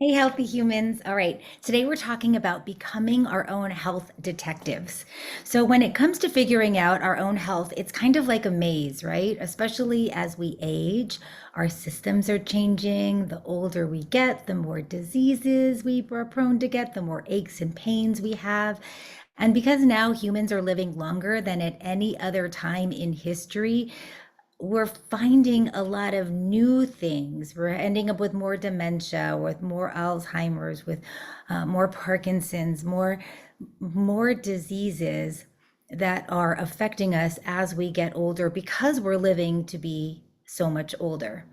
Hey, healthy humans. All right. Today we're talking about becoming our own health detectives. So, when it comes to figuring out our own health, it's kind of like a maze, right? Especially as we age, our systems are changing. The older we get, the more diseases we are prone to get, the more aches and pains we have. And because now humans are living longer than at any other time in history, we're finding a lot of new things. We're ending up with more dementia, with more Alzheimer's, with more Parkinson's, more diseases that are affecting us as we get older because we're living to be so much older.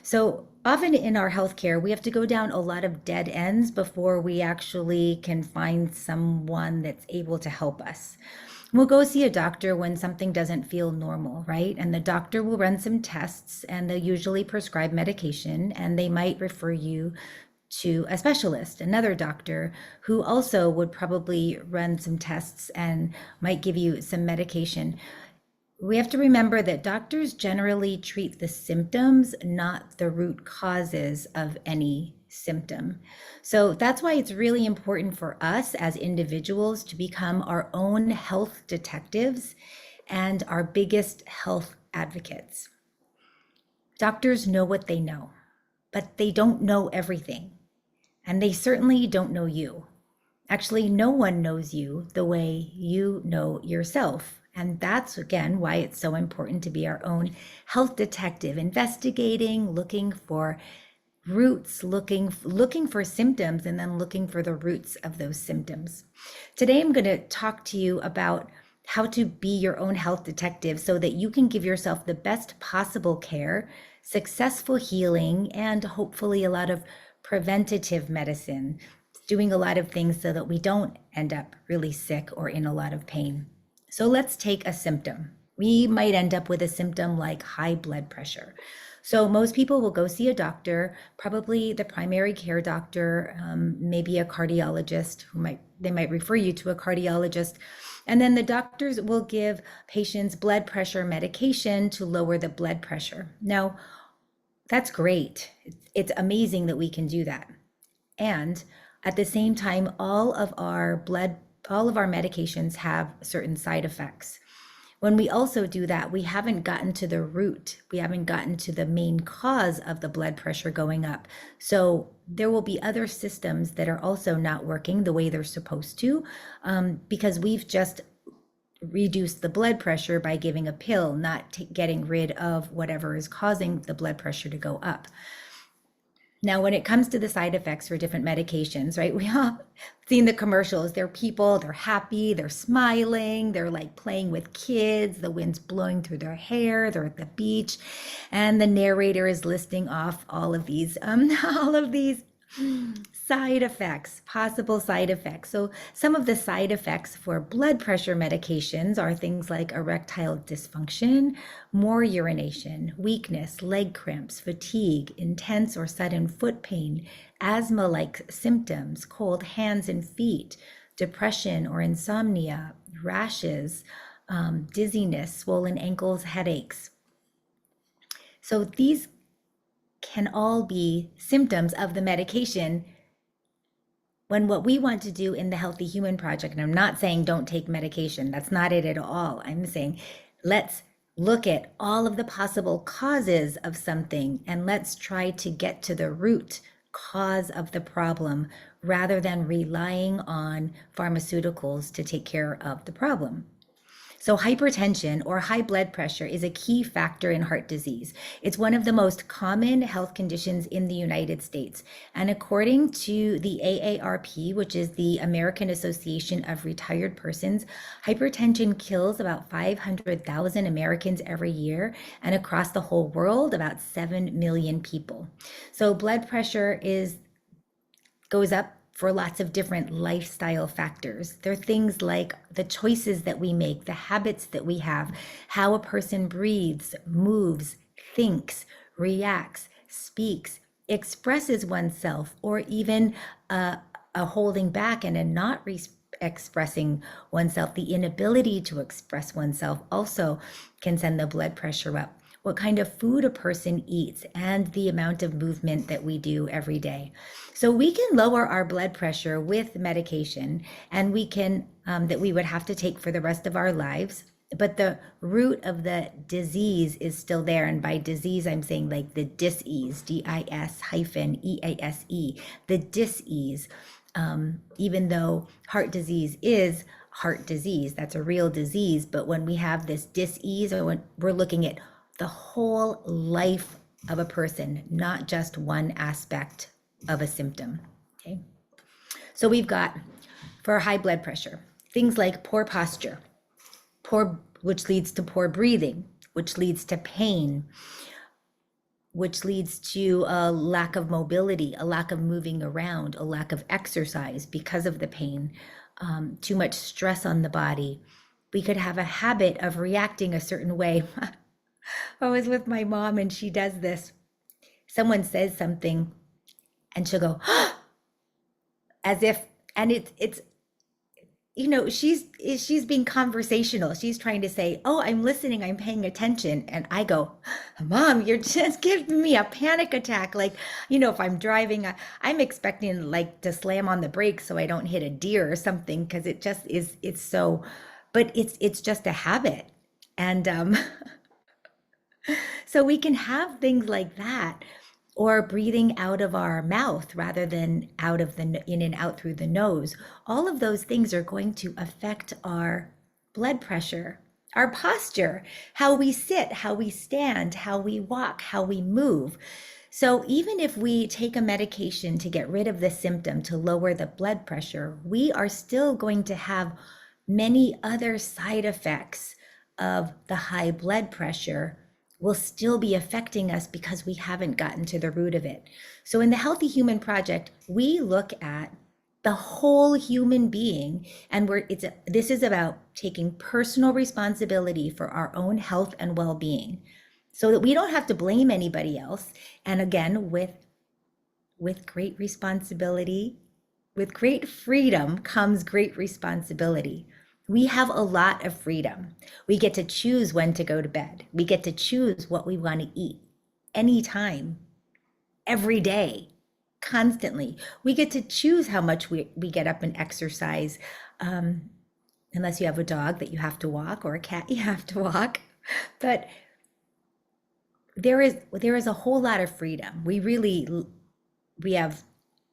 So often in our healthcare, we have to go down a lot of dead ends before we actually can find someone that's able to help us. We'll go see a doctor when something doesn't feel normal, right? And the doctor will run some tests and they'll usually prescribe medication and they might refer you to a specialist, another doctor who also would probably run some tests and might give you some medication. We have to remember that doctors generally treat the symptoms, not the root causes of any symptom. So that's why it's really important for us as individuals to become our own health detectives and our biggest health advocates. Doctors know what they know, but they don't know everything. And they certainly don't know you. Actually, no one knows you the way you know yourself. And that's again why it's so important to be our own health detective, investigating, looking for roots, looking for symptoms, and then looking for the roots of those symptoms. Today, I'm going to talk to you about how to be your own health detective so that you can give yourself the best possible care, successful healing, and hopefully a lot of preventative medicine, doing a lot of things so that we don't end up really sick or in a lot of pain. So let's take a symptom. We might end up with a symptom like high blood pressure. So most people will go see a doctor, probably the primary care doctor, maybe a cardiologist they might refer you to a cardiologist. And then the doctors will give patients blood pressure medication to lower the blood pressure. Now, that's great. It's amazing that we can do that. And at the same time, all of our medications have certain side effects. When we also do that, we haven't gotten to the root. We haven't gotten to the main cause of the blood pressure going up. So there will be other systems that are also not working the way they're supposed to, because we've just reduced the blood pressure by giving a pill, not getting rid of whatever is causing the blood pressure to go up. Now, when it comes to the side effects for different medications, right? We all seen the commercials. They're people, they're happy, they're smiling, they're like playing with kids, the wind's blowing through their hair, they're at the beach, and the narrator is listing off all of these, all of these side effects, possible side effects. So some of the side effects for blood pressure medications are things like erectile dysfunction, more urination, weakness, leg cramps, fatigue, intense or sudden foot pain, asthma-like symptoms, cold hands and feet, depression or insomnia, rashes, dizziness, swollen ankles, headaches. So these can all be symptoms of the medication when what we want to do in the Healthy Human Project, and I'm not saying don't take medication, that's not it at all. I'm saying let's look at all of the possible causes of something and let's try to get to the root cause of the problem rather than relying on pharmaceuticals to take care of the problem. So hypertension or high blood pressure is a key factor in heart disease. It's one of the most common health conditions in the United States. And according to the AARP, which is the American Association of Retired Persons, hypertension kills about 500,000 Americans every year, and across the whole world, about 7 million people. So blood pressure goes up for lots of different lifestyle factors. There are things like the choices that we make, the habits that we have, how a person breathes, moves, thinks, reacts, speaks, expresses oneself, or even a holding back and a not expressing oneself. The inability to express oneself also can send the blood pressure up. what kind of food a person eats, and the amount of movement that we do every day. So we can lower our blood pressure with medication, and we can, that we would have to take for the rest of our lives. But the root of the disease is still there. And by disease, I'm saying like the dis-ease, D-I-S hyphen E-A-S-E, the dis-ease. Even though heart disease is heart disease, that's a real disease. But when we have this dis-ease, or when we're looking at the whole life of a person, not just one aspect of a symptom. Okay. So we've got, for high blood pressure, things like poor posture, which leads to poor breathing, which leads to pain, which leads to a lack of mobility, a lack of moving around, a lack of exercise because of the pain, too much stress on the body. We could have a habit of reacting a certain way. I was with my mom and she does this. Someone says something and she'll go, as if, and it's she's being conversational. She's trying to say, oh, I'm listening, I'm paying attention. And I go, Mom, you're just giving me a panic attack. Like, if I'm driving, I'm expecting like to slam on the brakes so I don't hit a deer or something, because it just is, it's so, but it's just a habit. And so we can have things like that, or breathing out of our mouth rather than out of the in and out through the nose. All of those things are going to affect our blood pressure, our posture, how we sit, how we stand, how we walk, how we move. So even if we take a medication to get rid of the symptom, to lower the blood pressure, we are still going to have many other side effects of the high blood pressure will still be affecting us because we haven't gotten to the root of it. So in the Healthy Human Project, we look at the whole human being, and this is about taking personal responsibility for our own health and well-being, so that we don't have to blame anybody else. And again, with great responsibility, with great freedom comes great responsibility. We have a lot of freedom. We get to choose when to go to bed. We get to choose what we want to eat anytime, every day, constantly. We get to choose how much we get up and exercise, unless you have a dog that you have to walk, or a cat you have to walk. But there is a whole lot of freedom. We have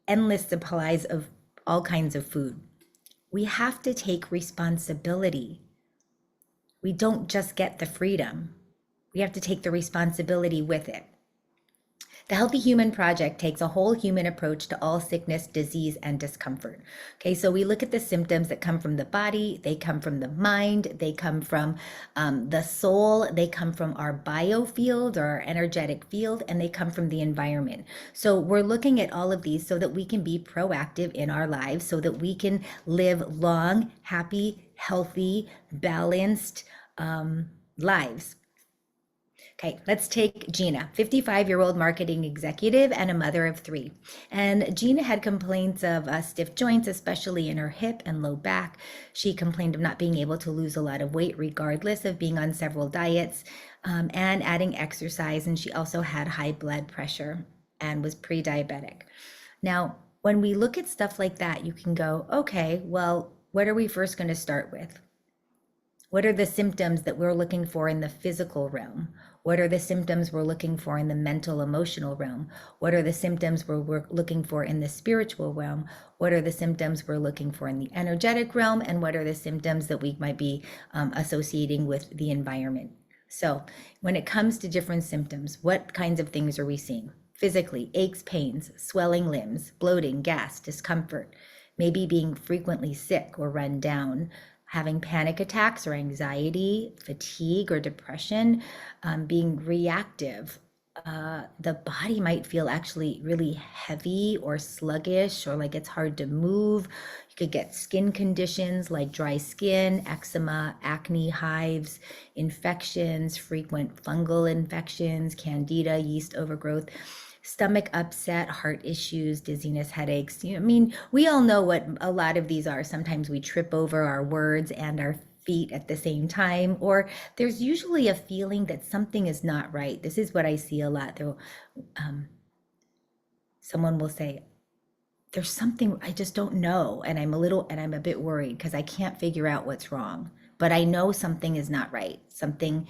endless supplies of all kinds of food. We have to take responsibility. We don't just get the freedom. We have to take the responsibility with it. The Healthy Human Project takes a whole human approach to all sickness, disease, and discomfort. Okay, so we look at the symptoms that come from the body, they come from the mind, they come from the soul, they come from our biofield or our energetic field, and they come from the environment. So we're looking at all of these so that we can be proactive in our lives, so that we can live long, happy, healthy, balanced lives. Okay, let's take Gina, 55-year-old marketing executive and a mother of 3. And Gina had complaints of stiff joints, especially in her hip and low back. She complained of not being able to lose a lot of weight, regardless of being on several diets and adding exercise. And she also had high blood pressure and was pre-diabetic. Now, when we look at stuff like that, you can go, okay, well, what are we first going to start with? What are the symptoms that we're looking for in the physical realm? What are the symptoms we're looking for in the mental, emotional realm? What are the symptoms we're looking for in the spiritual realm? What are the symptoms we're looking for in the energetic realm? And what are the symptoms that we might be associating with the environment? So when it comes to different symptoms, what kinds of things are we seeing? Physically, aches, pains, swelling limbs, bloating, gas, discomfort, maybe being frequently sick or run down, having panic attacks or anxiety, fatigue or depression, being reactive. The body might feel actually really heavy or sluggish, or like it's hard to move. You could get skin conditions like dry skin, eczema, acne, hives, infections, frequent fungal infections, candida, yeast overgrowth, stomach upset, heart issues, dizziness, headaches. We all know what a lot of these are. Sometimes we trip over our words and our beat at the same time, or there's usually a feeling that something is not right. This is what I see a lot. Someone will say, there's something I just don't know, and I'm a bit worried because I can't figure out what's wrong, but I know something is not right. Something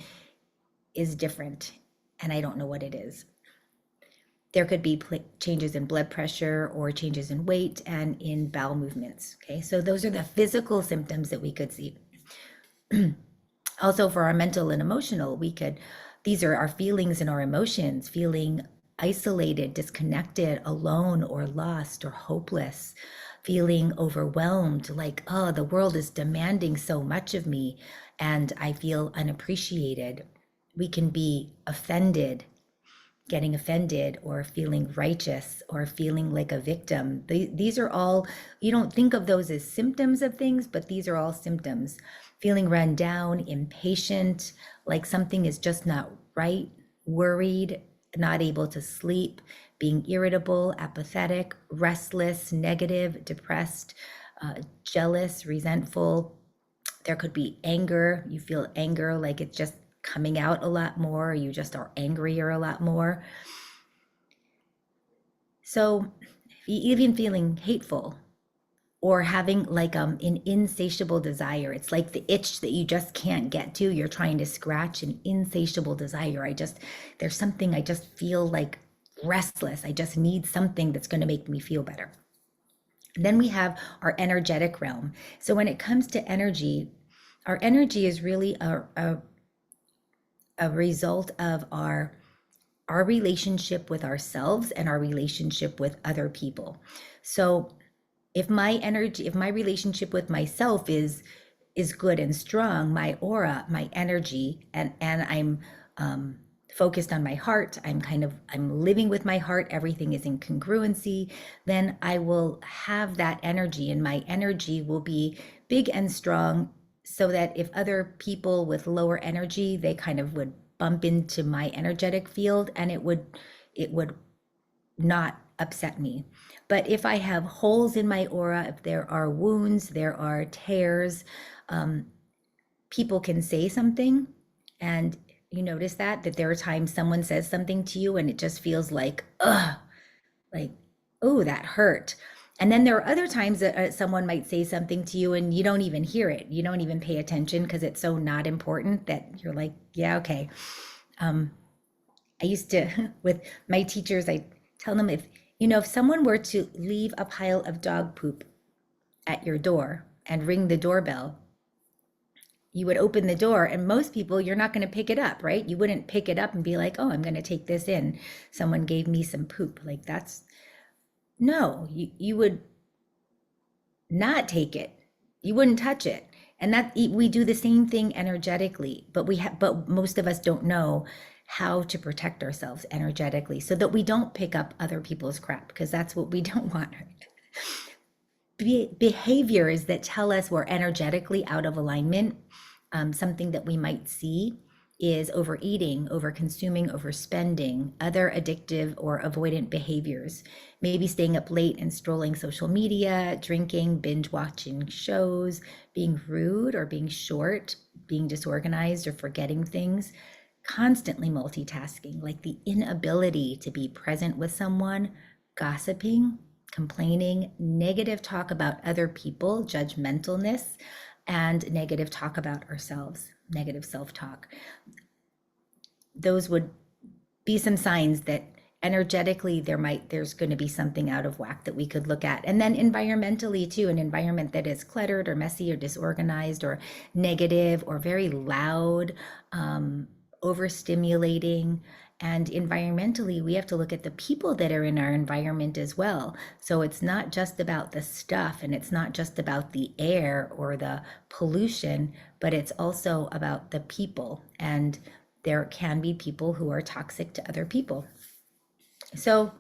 is different, and I don't know what it is. There could be changes in blood pressure or changes in weight and in bowel movements. Okay, so those are the physical symptoms that we could see. Also, for our mental and emotional, these are our feelings and our emotions, feeling isolated, disconnected, alone, or lost, or hopeless, feeling overwhelmed, like, oh, the world is demanding so much of me and I feel unappreciated. We can be offended, getting offended, or feeling righteous, or feeling like a victim. These are all, you don't think of those as symptoms of things, but these are all symptoms. Feeling run down, impatient, like something is just not right, worried, not able to sleep, being irritable, apathetic, restless, negative, depressed, jealous, resentful. There could be anger. You feel anger like it's just coming out a lot more, or you just are angrier a lot more. So even feeling hateful, or having like an insatiable desire. It's like the itch that you just can't get to. You're trying to scratch an insatiable desire. There's something, I just feel like restless. I just need something that's going to make me feel better. And then we have our energetic realm. So when it comes to energy, our energy is really a result of our relationship with ourselves and our relationship with other people. So if my relationship with myself is good and strong, my aura, my energy, and I'm focused on my heart, I'm living with my heart, everything is in congruency, then I will have that energy, and my energy will be big and strong, so that if other people with lower energy, they kind of would bump into my energetic field, and it would not upset me. But if I have holes in my aura, if there are wounds, there are tears, people can say something, and you notice that there are times someone says something to you and it just feels like, ugh, like, oh, that hurt. And then there are other times that someone might say something to you and you don't even hear it. You don't even pay attention because it's so not important that you're like, yeah, okay. I used to, with my teachers, I tell them, if someone were to leave a pile of dog poop at your door and ring the doorbell, you would open the door, and most people, you're not going to pick it up, right? You wouldn't pick it up and be like, oh, I'm going to take this in. Someone gave me some poop. Like, no, you would not take it. You wouldn't touch it. And that we do the same thing energetically, but most of us don't know how to protect ourselves energetically so that we don't pick up other people's crap, because that's what we don't want. Behaviors that tell us we're energetically out of alignment, something that we might see is overeating, overconsuming, overspending, other addictive or avoidant behaviors. Maybe staying up late and scrolling social media, drinking, binge watching shows, being rude or being short, being disorganized or forgetting things, constantly multitasking, like the inability to be present with someone, gossiping, complaining, negative talk about other people, judgmentalness, and negative talk about ourselves, negative self-talk. Those would be some signs that energetically there's going to be something out of whack that we could look at. And then environmentally too, an environment that is cluttered or messy or disorganized or negative or very loud, overstimulating. And environmentally, we have to look at the people that are in our environment as well. So it's not just about the stuff, and it's not just about the air or the pollution, but it's also about the people. And there can be people who are toxic to other people. So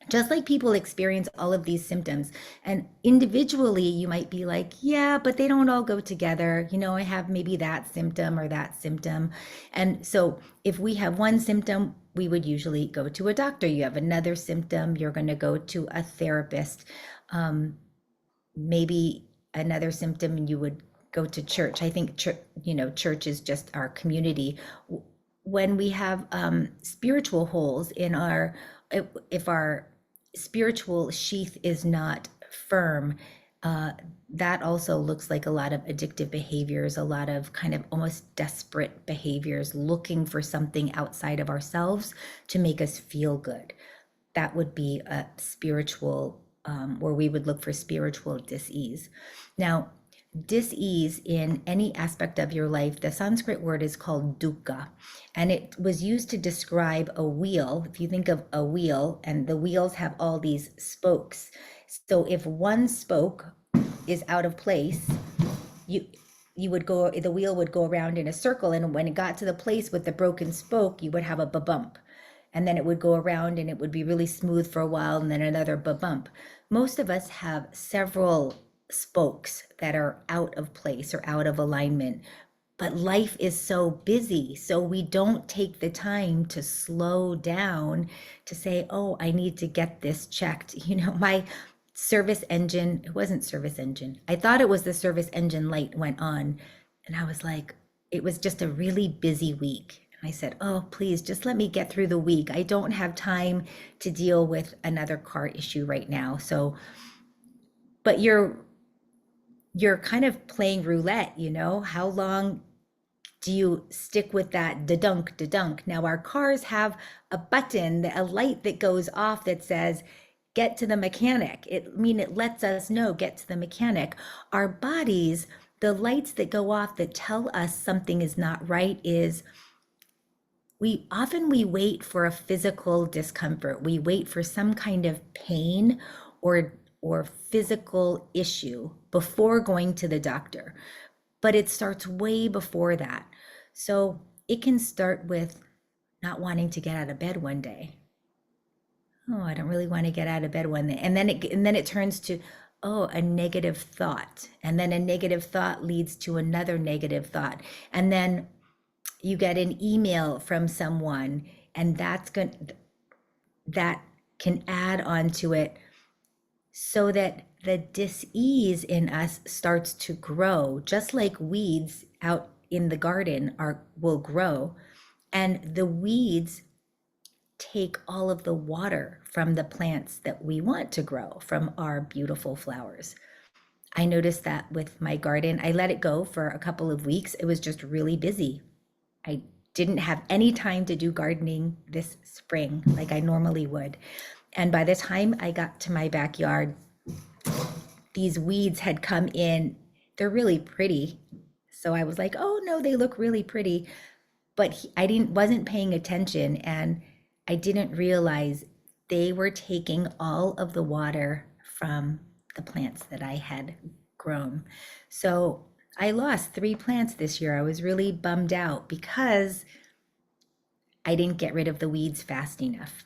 just like people experience all of these symptoms, and individually you might be like, yeah, but they don't all go together. I have maybe that symptom or that symptom. And so if we have one symptom, we would usually go to a doctor. You have another symptom, you're going to go to a therapist. Maybe another symptom, and you would go to church. I think church is just our community. When we have spiritual holes in our, if our spiritual sheath is not firm, uh, that also looks like a lot of addictive behaviors, a lot of kind of almost desperate behaviors, looking for something outside of ourselves to make us feel good. That would be a spiritual, where we would look for spiritual dis-ease. Now, dis-ease in any aspect of your life, the Sanskrit word is called dukkha, and it was used to describe a wheel. If you think of a wheel, and the wheels have all these spokes. So if one spoke is out of place, you you would go, the wheel would go around in a circle, and when it got to the place with the broken spoke, you would have a bump, and then it would go around and it would be really smooth for a while, and then another bump. Most of us have several spokes that are out of place or out of alignment, but life is so busy, so we don't take the time to slow down to say, oh, I need to get this checked. My service engine, it wasn't service engine, I thought it was the service engine light went on, and I was like, it was just a really busy week. And I said, oh, please just let me get through the week. I don't have time to deal with another car issue right now. So, but you're kind of playing roulette, how long do you stick with that da-dunk, da-dunk? Now our cars have a button, a light that goes off that says, get to the mechanic. It lets us know, get to the mechanic. Our bodies, the lights that go off that tell us something is not right is, we wait for a physical discomfort. We wait for some kind of pain or physical issue before going to the doctor. But it starts way before that. So it can start with not wanting to get out of bed one day. Oh, I don't really want to get out of bed one day. And then it turns to, oh, a negative thought. And then a negative thought leads to another negative thought. And then you get an email from someone, and that can add on to it, so that the dis-ease in us starts to grow, just like weeds out in the garden will grow. And the weeds take all of the water from the plants that we want to grow, from our beautiful flowers. I noticed that with my garden. I let it go for a couple of weeks. It was just really busy. I didn't have any time to do gardening this spring like I normally would. And by the time I got to my backyard, these weeds had come in. They're really pretty. So I was like, oh no, they look really pretty. But I wasn't paying attention, and I didn't realize they were taking all of the water from the plants that I had grown. So I lost 3 plants this year. I was really bummed out because I didn't get rid of the weeds fast enough.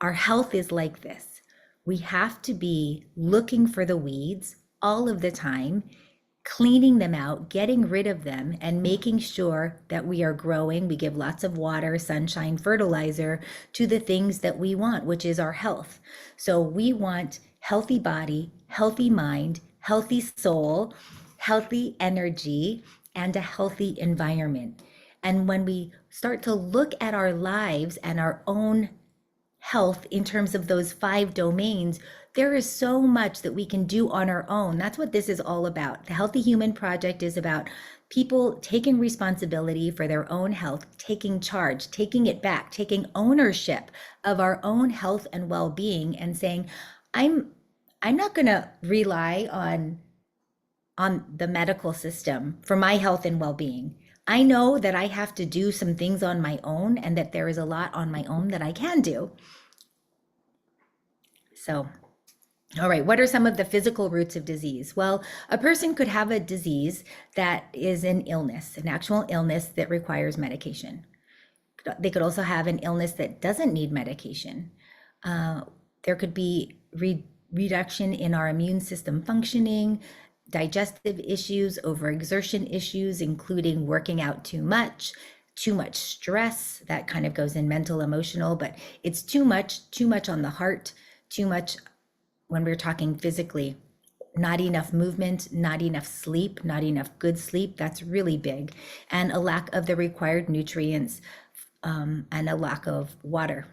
Our health is like this. We have to be looking for the weeds all of the time, cleaning them out, getting rid of them, and making sure that we are growing. We give lots of water, sunshine, fertilizer to the things that we want, which is our health. So we want healthy body, healthy mind, healthy soul, healthy energy, and a healthy environment. And when we start to look at our lives and our own health in terms of those 5 domains, there is so much that we can do on our own. That's what this is all about. The Healthy Human Project is about people taking responsibility for their own health, taking charge, taking it back, taking ownership of our own health and well-being, and saying, I'm not going to rely on the medical system for my health and well-being. I know that I have to do some things on my own, and that there is a lot on my own that I can do. So, all right, what are some of the physical roots of disease? Well, a person could have a disease that is an illness, an actual illness that requires medication. They could also have an illness that doesn't need medication. There could be reduction in our immune system functioning, digestive issues, overexertion issues, including working out too much stress. That kind of goes in mental, emotional, but it's too much on the heart, too much when we're talking physically. Not enough movement, not enough sleep, not enough good sleep. That's really big. And a lack of the required nutrients, and a lack of water.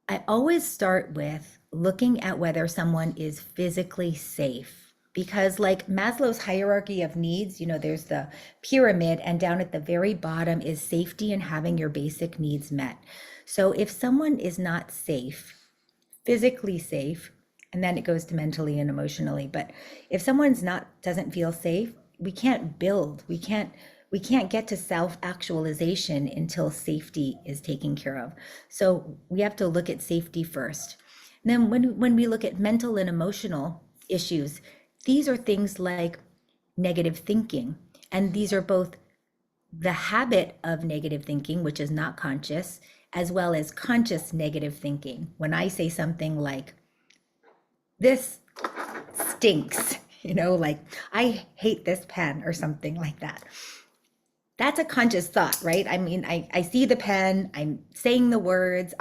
I always start with looking at whether someone is physically safe. Because, like Maslow's hierarchy of needs, there's the pyramid, and down at the very bottom is safety and having your basic needs met. So, if someone is not safe, physically safe, and then it goes to mentally and emotionally, but if someone's not doesn't feel safe, we can't build, we can't get to self-actualization until safety is taken care of. So we have to look at safety first. And then when we look at mental and emotional issues, these are things like negative thinking, and these are both the habit of negative thinking, which is not conscious, as well as conscious negative thinking. When I say something like, this stinks, like I hate this pen or something like that. That's a conscious thought, right? I mean, I see the pen, I'm saying the words,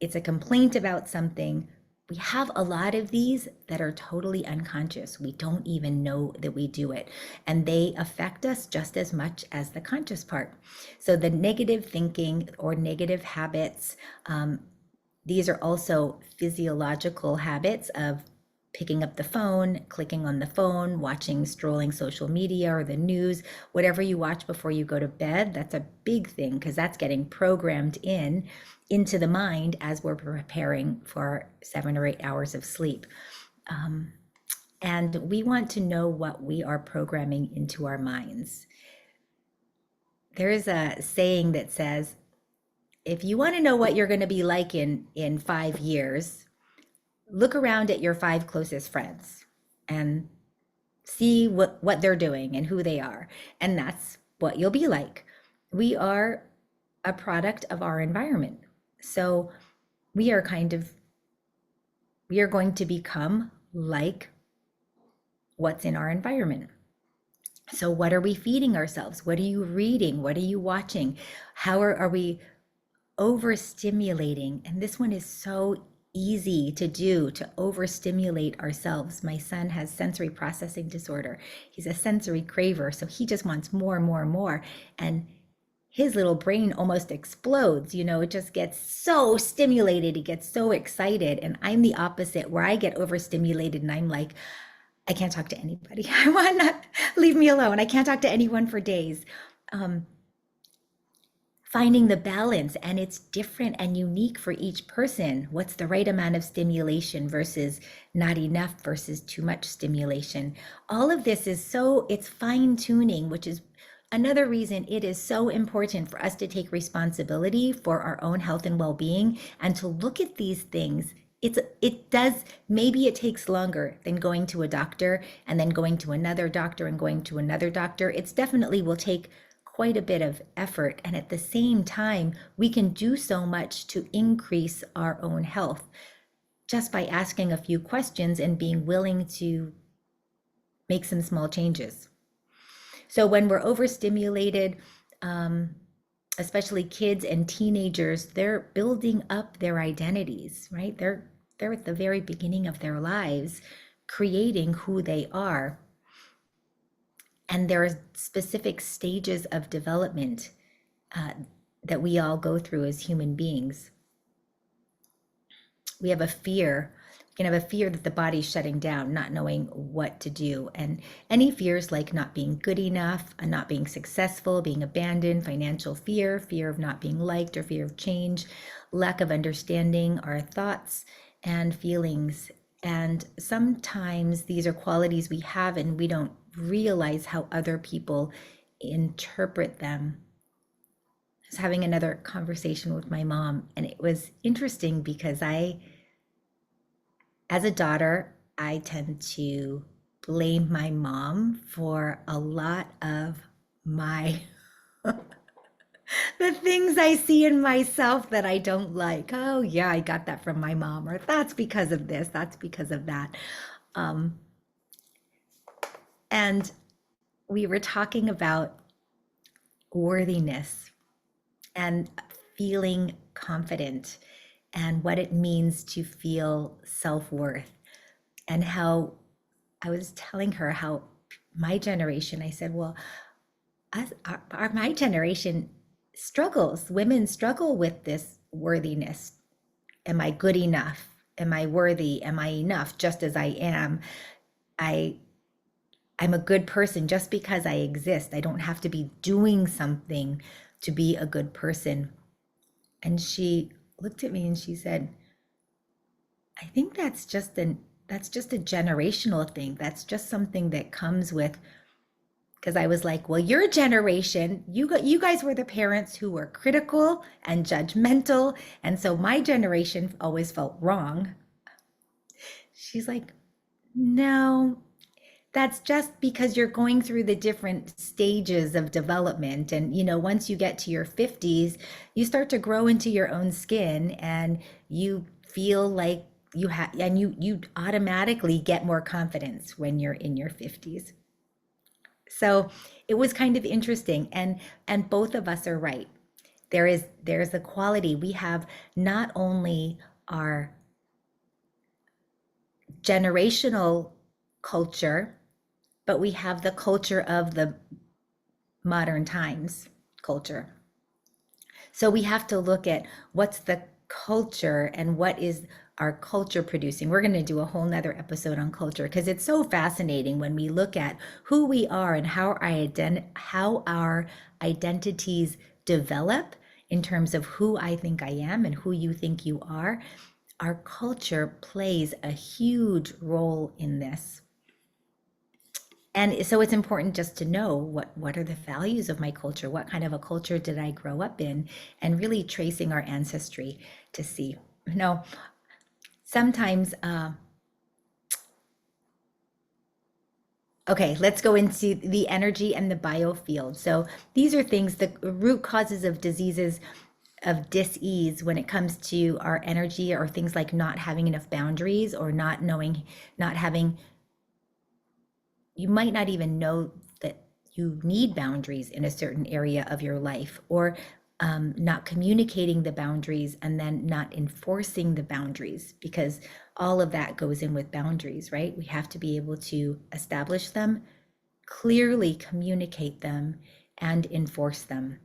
it's a complaint about something. We have a lot of these that are totally unconscious. We don't even know that we do it. And they affect us just as much as the conscious part. So the negative thinking or negative habits, these are also physiological habits of picking up the phone, clicking on the phone, watching, strolling social media or the news, whatever you watch before you go to bed. That's a big thing because that's getting programmed into the mind as we're preparing for 7 or 8 hours of sleep. And we want to know what we are programming into our minds. There is a saying that says, if you want to know what you're going to be like in 5 years, look around at your 5 closest friends and see what they're doing and who they are. And that's what you'll be like. We are a product of our environment. So we are going to become like what's in our environment. So what are we feeding ourselves? What are you reading? What are you watching? How are we overstimulating? And this one is so easy to do, to overstimulate ourselves. My son has sensory processing disorder. He's a sensory craver, so he just wants more and more and more. And his little brain almost explodes, it just gets so stimulated, he gets so excited. And I'm the opposite, where I get overstimulated and I'm like, I can't talk to anybody. I want to leave me alone. I can't talk to anyone for days. Finding the balance, and it's different and unique for each person. What's the right amount of stimulation versus not enough versus too much stimulation? All of this it's fine tuning, which is another reason it is so important for us to take responsibility for our own health and well-being and to look at these things. Maybe it takes longer than going to a doctor and then going to another doctor and going to another doctor. It's definitely will take quite a bit of effort. And at the same time, we can do so much to increase our own health just by asking a few questions and being willing to make some small changes. So when we're overstimulated, especially kids and teenagers, they're building up their identities, right? They're at the very beginning of their lives, creating who they are. And there are specific stages of development that we all go through as human beings. We have a fear. We can have a fear that the body's shutting down, not knowing what to do. And any fears like not being good enough, not being successful, being abandoned, financial fear, fear of not being liked or fear of change, lack of understanding our thoughts and feelings. And sometimes these are qualities we have and we don't realize how other people interpret them. I was having another conversation with my mom, and it was interesting because as a daughter, I tend to blame my mom for a lot of my the things I see in myself that I don't like. Oh yeah, I got that from my mom, or that's because of this, that's because of that. And we were talking about worthiness and feeling confident. and what it means to feel self-worth, and how I was telling her how my generation, I said, well, my generation struggles, women struggle with this worthiness. Am I good enough? Am I worthy? Am I enough just as I am? I I'm a good person just because I exist. I don't have to be doing something to be a good person. And she looked at me and she said, I think that's just a generational thing. That's just something that comes with, because I was like, well, your generation, you guys were the parents who were critical and judgmental, and so my generation always felt wrong. She's like, no, that's just because you're going through the different stages of development. And, once you get to your 50s, you start to grow into your own skin and you feel like you automatically get more confidence when you're in your 50s. So it was kind of interesting. And both of us are right. There's a quality. We have not only our generational culture, but we have the culture of the modern times culture. So we have to look at what's the culture and what is our culture producing. We're going to do a whole nother episode on culture because it's so fascinating when we look at who we are and how our identities develop in terms of who I think I am and who you think you are. Our culture plays a huge role in this. And so it's important just to know what are the values of my culture? What kind of a culture did I grow up in? And really tracing our ancestry to see. Sometimes, okay, let's go into the energy and the biofield. So these are things, the root causes of diseases of dis-ease when it comes to our energy, or things like not having enough boundaries, or not having, you might not even know that you need boundaries in a certain area of your life, or not communicating the boundaries and then not enforcing the boundaries, because all of that goes in with boundaries, right? We have to be able to establish them, clearly communicate them, and enforce them.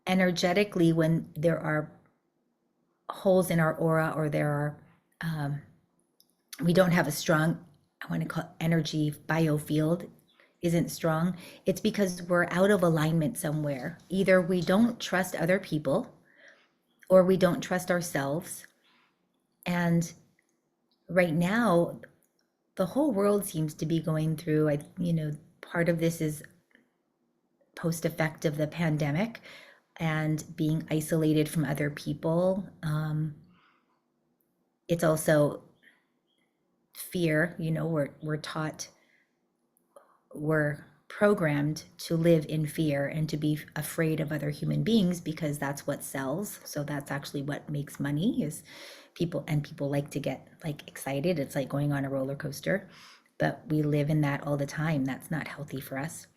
Energetically, when there are holes in our aura, or we don't have a strong, I want to call it energy biofield, isn't strong, it's because we're out of alignment somewhere. Either we don't trust other people or we don't trust ourselves. And right now, the whole world seems to be going through, part of this is post effect of the pandemic and being isolated from other people. It's also fear, we're programmed to live in fear and to be afraid of other human beings because that's what sells. So that's actually what makes money, is people like to get like excited. It's like going on a roller coaster, but we live in that all the time. That's not healthy for us.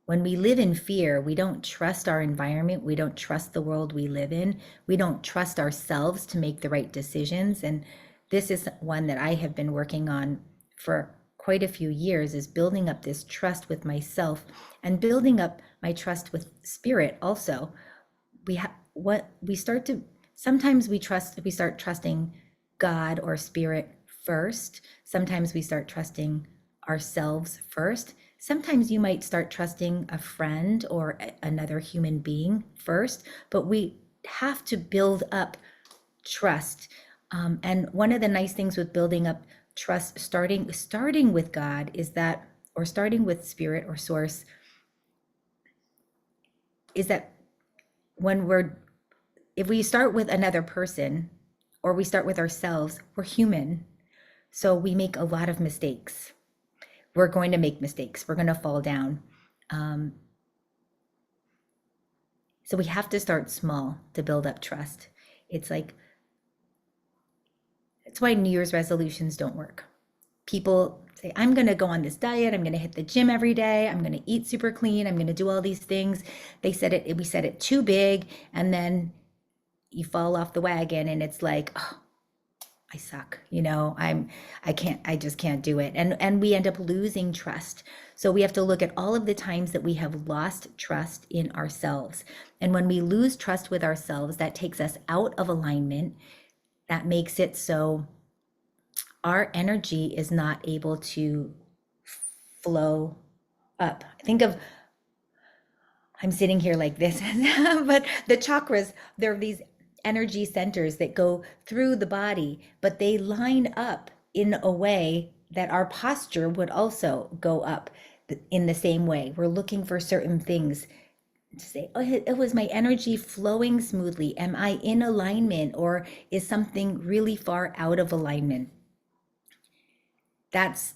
When we live in fear, we don't trust our environment. We don't trust the world we live in. We don't trust ourselves to make the right decisions. And this is one that I have been working on for quite a few years, is building up this trust with myself and building up my trust with spirit also. Sometimes we start trusting God or spirit first. Sometimes we start trusting ourselves first. Sometimes you might start trusting a friend or another human being first, but we have to build up trust. And one of the nice things with building up trust, starting with God, is that, or starting with spirit or source, is that if we start with another person or we start with ourselves, we're human. So we make a lot of mistakes. We're going to make mistakes. We're going to fall down. So we have to start small to build up trust. It's why New Year's resolutions don't work. People say, I'm going to go on this diet. I'm going to hit the gym every day. I'm going to eat super clean. I'm going to do all these things. We said it too big. And then you fall off the wagon and it's like, oh, I suck, I just can't do it. And we end up losing trust. So we have to look at all of the times that we have lost trust in ourselves. And when we lose trust with ourselves, that takes us out of alignment. That makes it so our energy is not able to flow up. I'm sitting here like this, but the chakras, they're these energy centers that go through the body, but they line up in a way that our posture would also go up in the same way. We're looking for certain things to say, oh, it was my energy flowing smoothly. Am I in alignment, or is something really far out of alignment? That's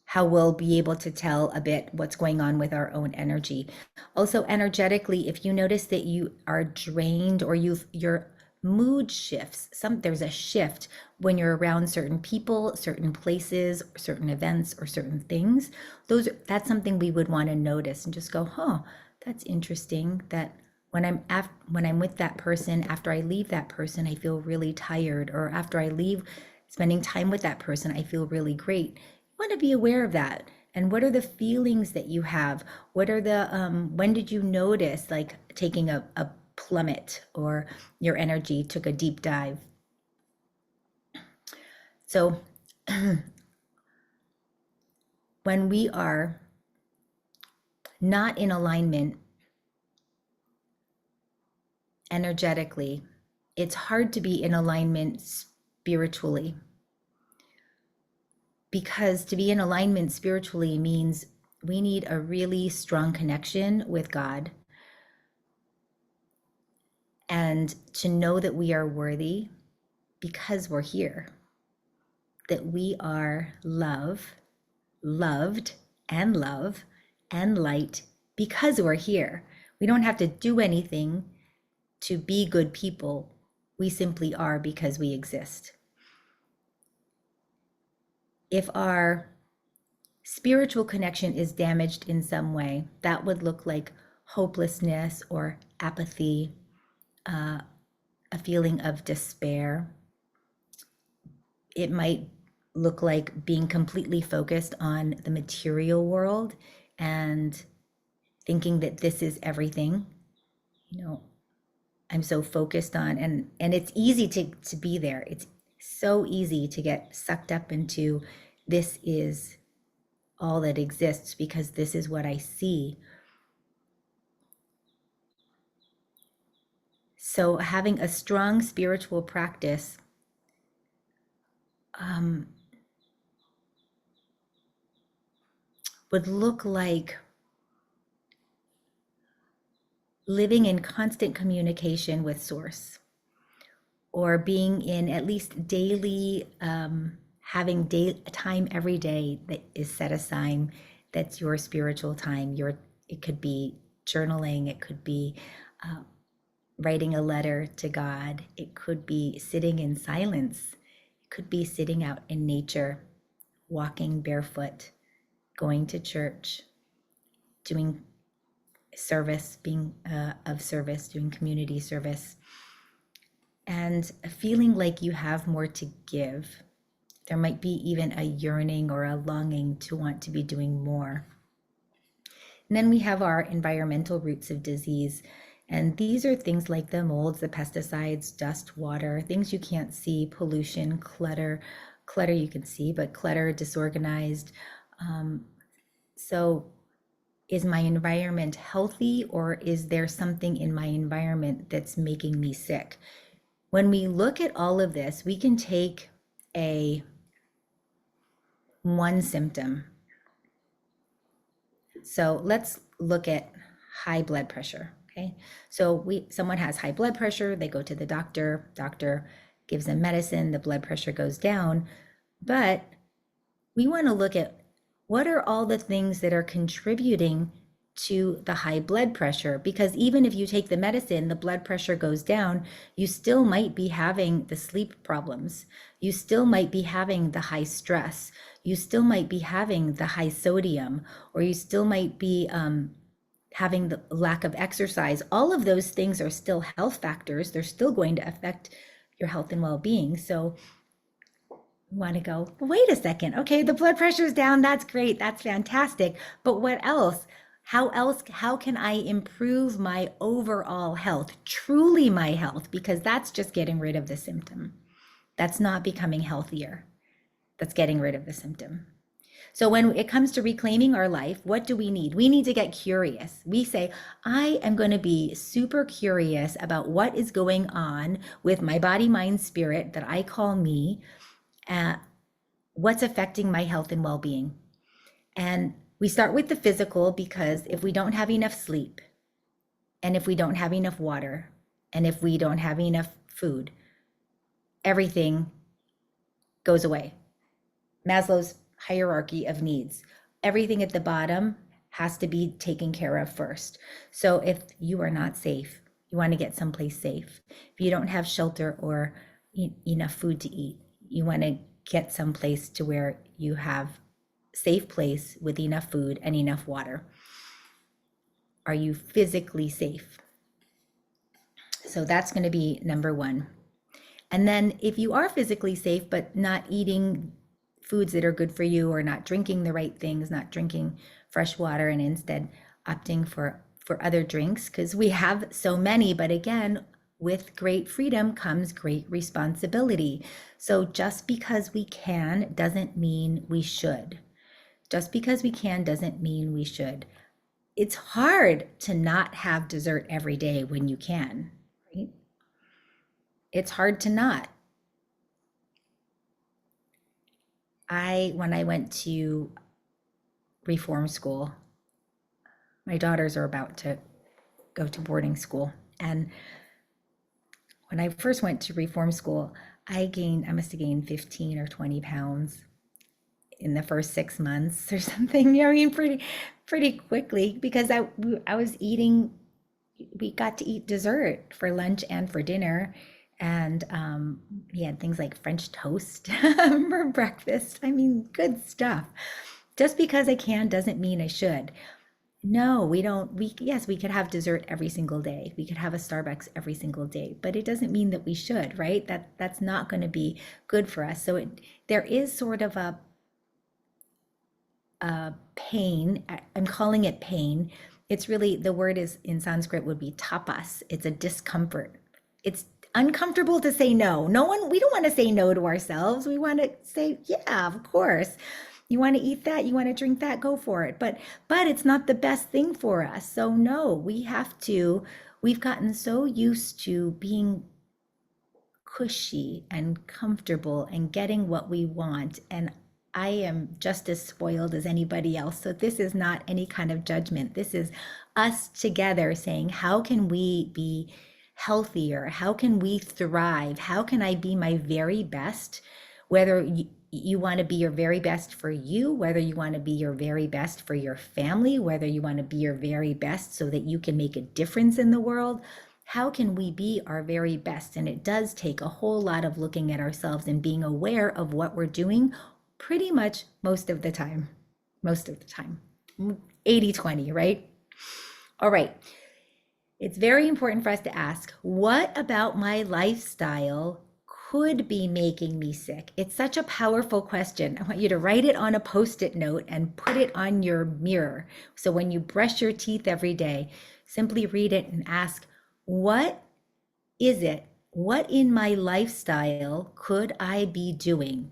how we'll be able to tell a bit what's going on with our own energy. Also, energetically, if you notice that you are drained or your mood shifts, there's a shift when you're around certain people, certain places, certain events, or certain things. That's something we would want to notice and just go, that's interesting that when I'm with that person, after I leave that person, I feel really tired, or after I leave spending time with that person, I feel really great. Want to be aware of that. And what are the feelings that you have? What are when did you notice like taking a plummet, or your energy took a deep dive? So when we are not in alignment energetically, it's hard to be in alignment spiritually. Because to be in alignment spiritually means we need a really strong connection with God, and to know that we are worthy because we're here, that we are loved and love and light because we're here. We don't have to do anything to be good people. We simply are because we exist. If our spiritual connection is damaged in some way, that would look like hopelessness or apathy, a feeling of despair. It might look like being completely focused on the material world and thinking that this is everything. I'm so focused on, and it's easy to be there. It's so easy to get sucked up into this is all that exists because this is what I see. So having a strong spiritual practice would look like living in constant communication with Source, or being in at least daily, having time every day that is set aside, that's your spiritual time. It could be journaling, it could be writing a letter to God, it could be sitting in silence, it could be sitting out in nature, walking barefoot, going to church, doing service, being of service, doing community service, and feeling like you have more to give. There might be even a yearning or a longing to want to be doing more. And then we have our environmental roots of disease. And these are things like the molds, the pesticides, dust, water, things you can't see, pollution, clutter you can see, but clutter, disorganized. So is my environment healthy, or is there something in my environment that's making me sick? When we look at all of this, we can take one symptom. So let's look at high blood pressure. Okay. So someone has high blood pressure, they go to the doctor gives them medicine, the blood pressure goes down. But we want to look at what are all the things that are contributing to the high blood pressure, because even if you take the medicine, the blood pressure goes down, you still might be having the sleep problems. You still might be having the high stress. You still might be having the high sodium, or you still might be having the lack of exercise, all of those things are still health factors. They're still going to affect your health and well-being. So you want to go, well, wait a second. Okay, the blood pressure is down. That's great. That's fantastic. But what else? How can I improve my overall health, truly my health? Because that's just getting rid of the symptom. That's not becoming healthier. That's getting rid of the symptom. So when it comes to reclaiming our life, what do we need? We need to get curious. We say, I am going to be super curious about what is going on with my body, mind, spirit that I call me, what's affecting my health and well-being. And we start with the physical, because if we don't have enough sleep, and if we don't have enough water, and if we don't have enough food, everything goes away. Maslow's hierarchy of needs. Everything at the bottom has to be taken care of first. So if you are not safe, you want to get someplace safe. If you don't have shelter or enough food to eat, you want to get someplace to where you have safe place with enough food and enough water. Are you physically safe? So that's going to be number one. And then if you are physically safe, but not eating foods that are good for you, or not drinking the right things, not drinking fresh water, and instead opting for other drinks, because we have so many, but again, with great freedom comes great responsibility. So just because we can doesn't mean we should. Just because we can doesn't mean we should. It's hard to not have dessert every day when you can, right? It's hard to not. When I went to reform school, my daughters are about to go to boarding school. And when I first went to reform school, I must have gained 15 or 20 pounds in the first 6 months or something. Pretty quickly, because I was eating, we got to eat dessert for lunch and for dinner. And we had things like French toast for breakfast. Good stuff. Just because I can doesn't mean I should. No, we don't. Yes, we could have dessert every single day. We could have a Starbucks every single day, but it doesn't mean that we should, right? That's not going to be good for us. So there is sort of a pain. I'm calling it pain. It's really, the word is in Sanskrit would be tapas. It's a discomfort. It's uncomfortable to say no. We don't want to say no to ourselves. We want to say, yeah, of course. You want to eat that, you want to drink that, go for it. But it's not the best thing for us. So no, we've gotten so used to being cushy and comfortable and getting what we want. And I am just as spoiled as anybody else. So this is not any kind of judgment. This is us together saying, how can we be healthier? How can we thrive? How can I be my very best? Whether you want to be your very best for you, whether you want to be your very best for your family, whether you want to be your very best so that you can make a difference in the world. How can we be our very best? And it does take a whole lot of looking at ourselves and being aware of what we're doing pretty much most of the time. 80-20, right? All right. It's very important for us to ask, what about my lifestyle could be making me sick? It's such a powerful question. I want you to write it on a Post-it note and put it on your mirror. So when you brush your teeth every day, simply read it and ask, what is it? What in my lifestyle could I be doing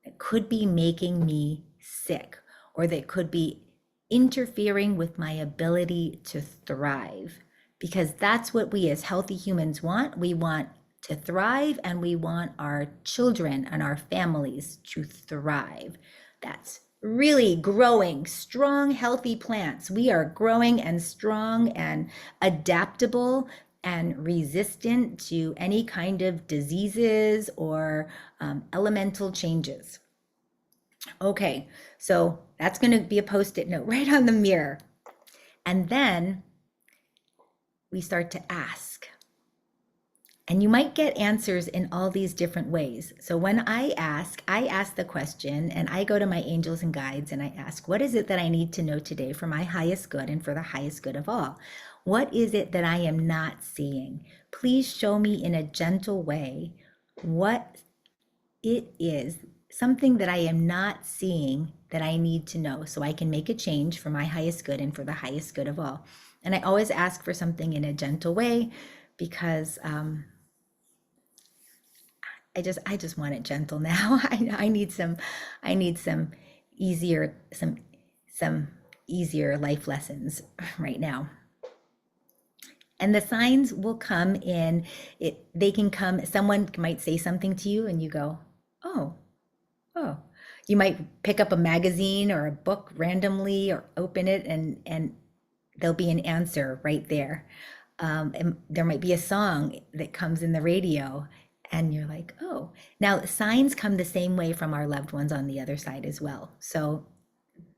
that could be making me sick, or that could be interfering with my ability to thrive? Because that's what we as healthy humans want. We want to thrive, and we want our children and our families to thrive. That's really growing strong, healthy plants. We are growing and strong and adaptable and resistant to any kind of diseases or elemental changes. Okay, so that's going to be a Post-it note right on the mirror. And then we start to ask, And you might get answers in all these different ways. So when I ask the question and I go to my angels and guides and I ask, what is it that I need to know today for my highest good and for the highest good of all? What is it that I am not seeing? Please show me in a gentle way what it is, something that I am not seeing that I need to know so I can make a change for my highest good and for the highest good of all. And I always ask for something in a gentle way because I just want it gentle now. I need some easier some easier life lessons right now. And the signs will come in it. They can come, someone might say something to you and you go, oh, oh. You might pick up a magazine or a book randomly or open it and there'll be an answer right there. And there might be a song that comes in the radio and you're like, oh. Now, signs come the same way from our loved ones on the other side as well. So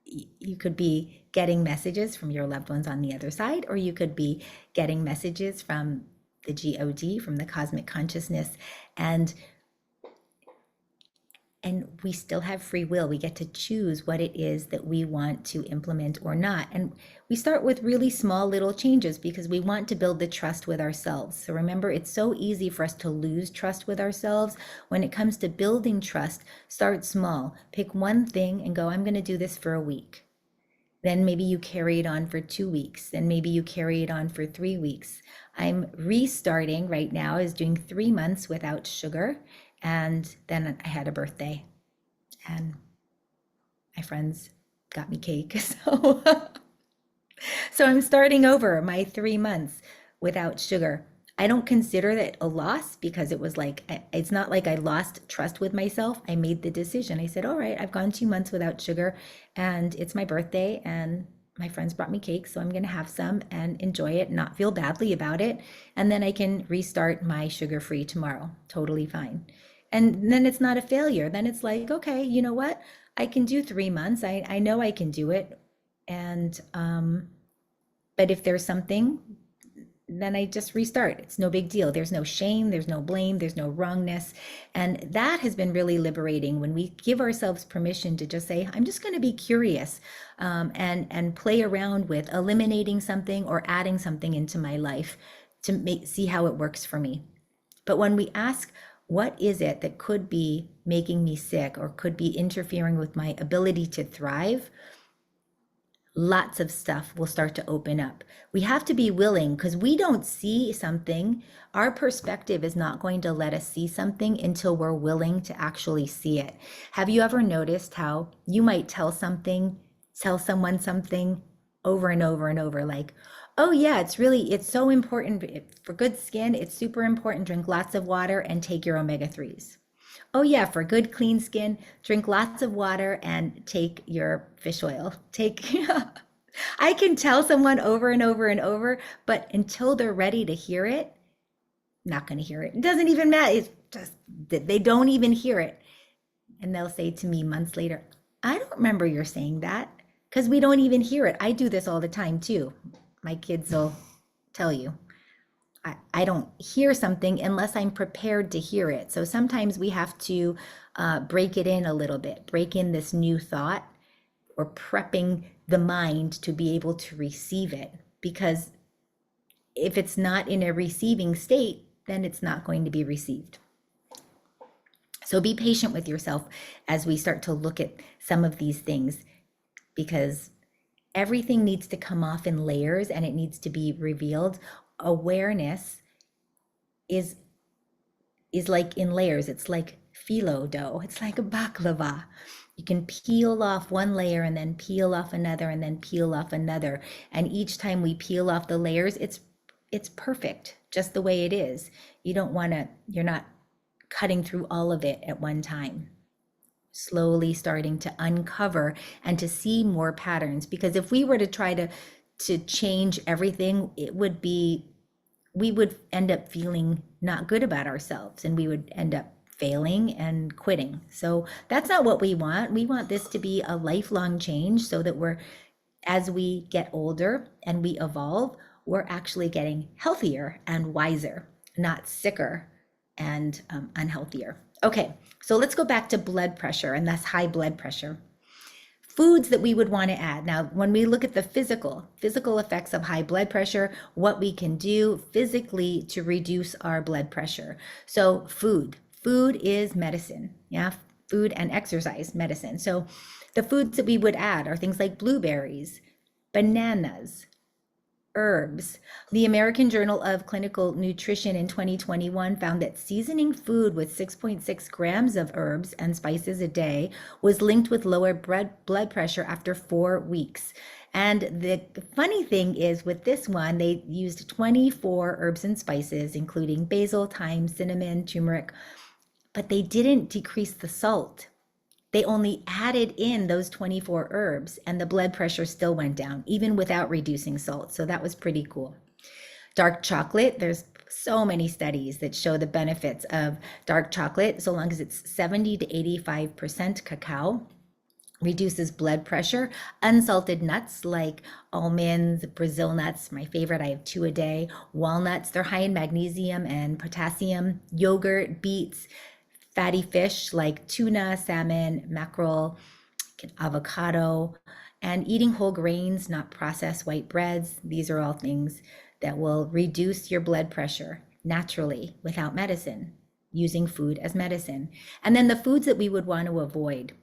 you could be getting messages from your loved ones on the other side, or you could be getting messages from the God, from the cosmic consciousness. And we still have free will. We get to choose what it is that we want to implement or not. And we start with really small little changes because we want to build the trust with ourselves. So remember, it's so easy for us to lose trust with ourselves. When it comes to building trust, start small. Pick one thing and go, I'm going to do this for a week. Then maybe you carry it on for 2 weeks. Then maybe you carry it on for 3 weeks. I'm restarting right now, is doing 3 months without sugar. And then I had a birthday and my friends got me cake. So I'm starting over my 3 months without sugar. I don't consider that a loss because it was like, it's not like I lost trust with myself. I made the decision. I said, all right, I've gone 2 months without sugar and it's my birthday and my friends brought me cake. So I'm going to have some and enjoy it, not feel badly about it. And then I can restart my sugar-free tomorrow. Totally fine. And then it's not a failure. Then it's like, okay, you know what? I can do 3 months. I know I can do it. And, but if there's something, then I just restart. It's no big deal. There's no shame, there's no blame, there's no wrongness. And that has been really liberating when we give ourselves permission to just say, I'm just going to be curious, and play around with eliminating something or adding something into my life to see how it works for me. But when we ask, what is it that could be making me sick or could be interfering with my ability to thrive? Lots of stuff will start to open up. We have to be willing because we don't see something. Our perspective is not going to let us see something until we're willing to actually see it. Have you ever noticed how you might tell someone something over and over and over, like, oh yeah, it's so important for good skin. It's super important. Drink lots of water and take your omega-3s. Oh yeah, for good clean skin, drink lots of water and take your fish oil. I can tell someone over and over and over, but until they're ready to hear it, not going to hear it. It doesn't even matter. It's just that they don't even hear it. And they'll say to me months later, I don't remember you're saying that, because we don't even hear it. I do this all the time too. My kids will tell you. I don't hear something unless I'm prepared to hear it. So sometimes we have to break it in a little bit, break in this new thought, or prepping the mind to be able to receive it. Because if it's not in a receiving state, then it's not going to be received. So be patient with yourself as we start to look at some of these things, because everything needs to come off in layers and it needs to be revealed. Awareness is like in layers. It's like phyllo dough. It's like a baklava. You can peel off one layer and then peel off another and then peel off another. And each time we peel off the layers, it's perfect just the way it is. You're not cutting through all of it at one time. Slowly starting to uncover and to see more patterns. Because if we were to try to change everything, we would end up feeling not good about ourselves and we would end up failing and quitting. So that's not what we want. We want this to be a lifelong change so that as we get older and we evolve, we're actually getting healthier and wiser. not sicker and unhealthier. Okay, so let's go back to blood pressure, and that's high blood pressure. Foods that we would want to add. Now, when we look at the physical effects of high blood pressure, what we can do physically to reduce our blood pressure. So food is medicine. Yeah, food and exercise, medicine. So the foods that we would add are things like blueberries, bananas, herbs. The American Journal of Clinical Nutrition in 2021 found that seasoning food with 6.6 grams of herbs and spices a day was linked with lower blood pressure after 4 weeks. And the funny thing is with this one, they used 24 herbs and spices, including basil, thyme, cinnamon, turmeric, but they didn't decrease the salt. They only added in those 24 herbs and the blood pressure still went down, even without reducing salt. So that was pretty cool. Dark chocolate, there's so many studies that show the benefits of dark chocolate, so long as it's 70 to 85% cacao, reduces blood pressure. Unsalted nuts like almonds, Brazil nuts, my favorite, I have 2 a day. Walnuts, they're high in magnesium and potassium. Yogurt, beets, fatty fish like tuna, salmon, mackerel, avocado, and eating whole grains, not processed white breads. These are all things that will reduce your blood pressure naturally without medicine, using food as medicine. And then the foods that we would want to avoid,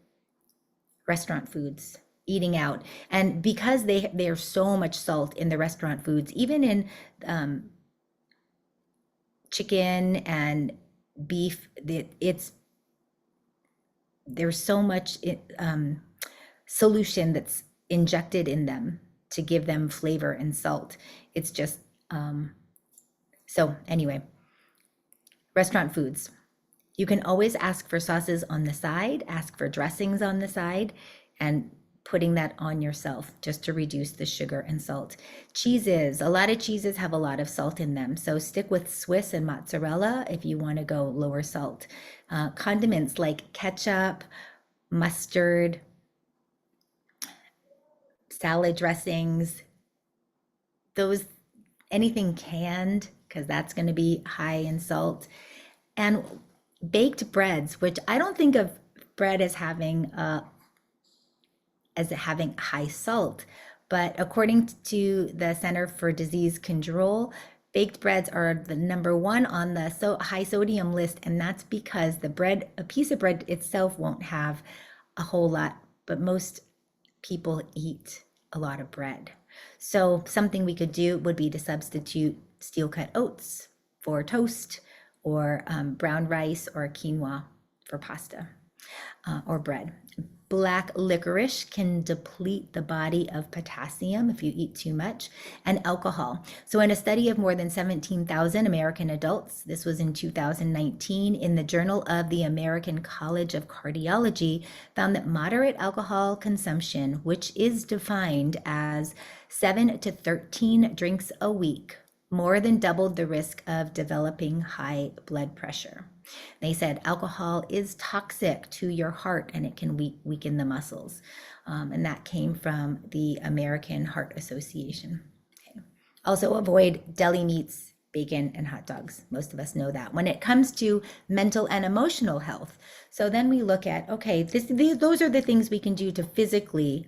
restaurant foods, eating out. And because there's so much salt in the restaurant foods, even in chicken and beef, there's so much solution that's injected in them to give them flavor and salt. It's just so anyway, restaurant foods. You can always ask for sauces on the side, ask for dressings on the side, and putting that on yourself just to reduce the sugar and salt. Cheeses, a lot of cheeses have a lot of salt in them. So stick with Swiss and mozzarella if you want to go lower salt. Condiments like ketchup, mustard, salad dressings, those, anything canned, because that's going to be high in salt. And baked breads, which I don't think of bread as having high salt, but according to the Center for Disease Control, baked breads are the number 1 on the high sodium list, and that's because a piece of bread itself won't have a whole lot, but most people eat a lot of bread. So something we could do would be to substitute steel cut oats for toast, or brown rice or quinoa for pasta or bread. Black licorice can deplete the body of potassium if you eat too much, and alcohol. So in a study of more than 17,000 American adults, this was in 2019, in the Journal of the American College of Cardiology, found that moderate alcohol consumption, which is defined as 7 to 13 drinks a week, more than doubled the risk of developing high blood pressure. They said alcohol is toxic to your heart and it can weaken the muscles. And that came from the American Heart Association. Okay. Also avoid deli meats, bacon, and hot dogs. Most of us know that. When it comes to mental and emotional health, so then we look at, okay, those are the things we can do to physically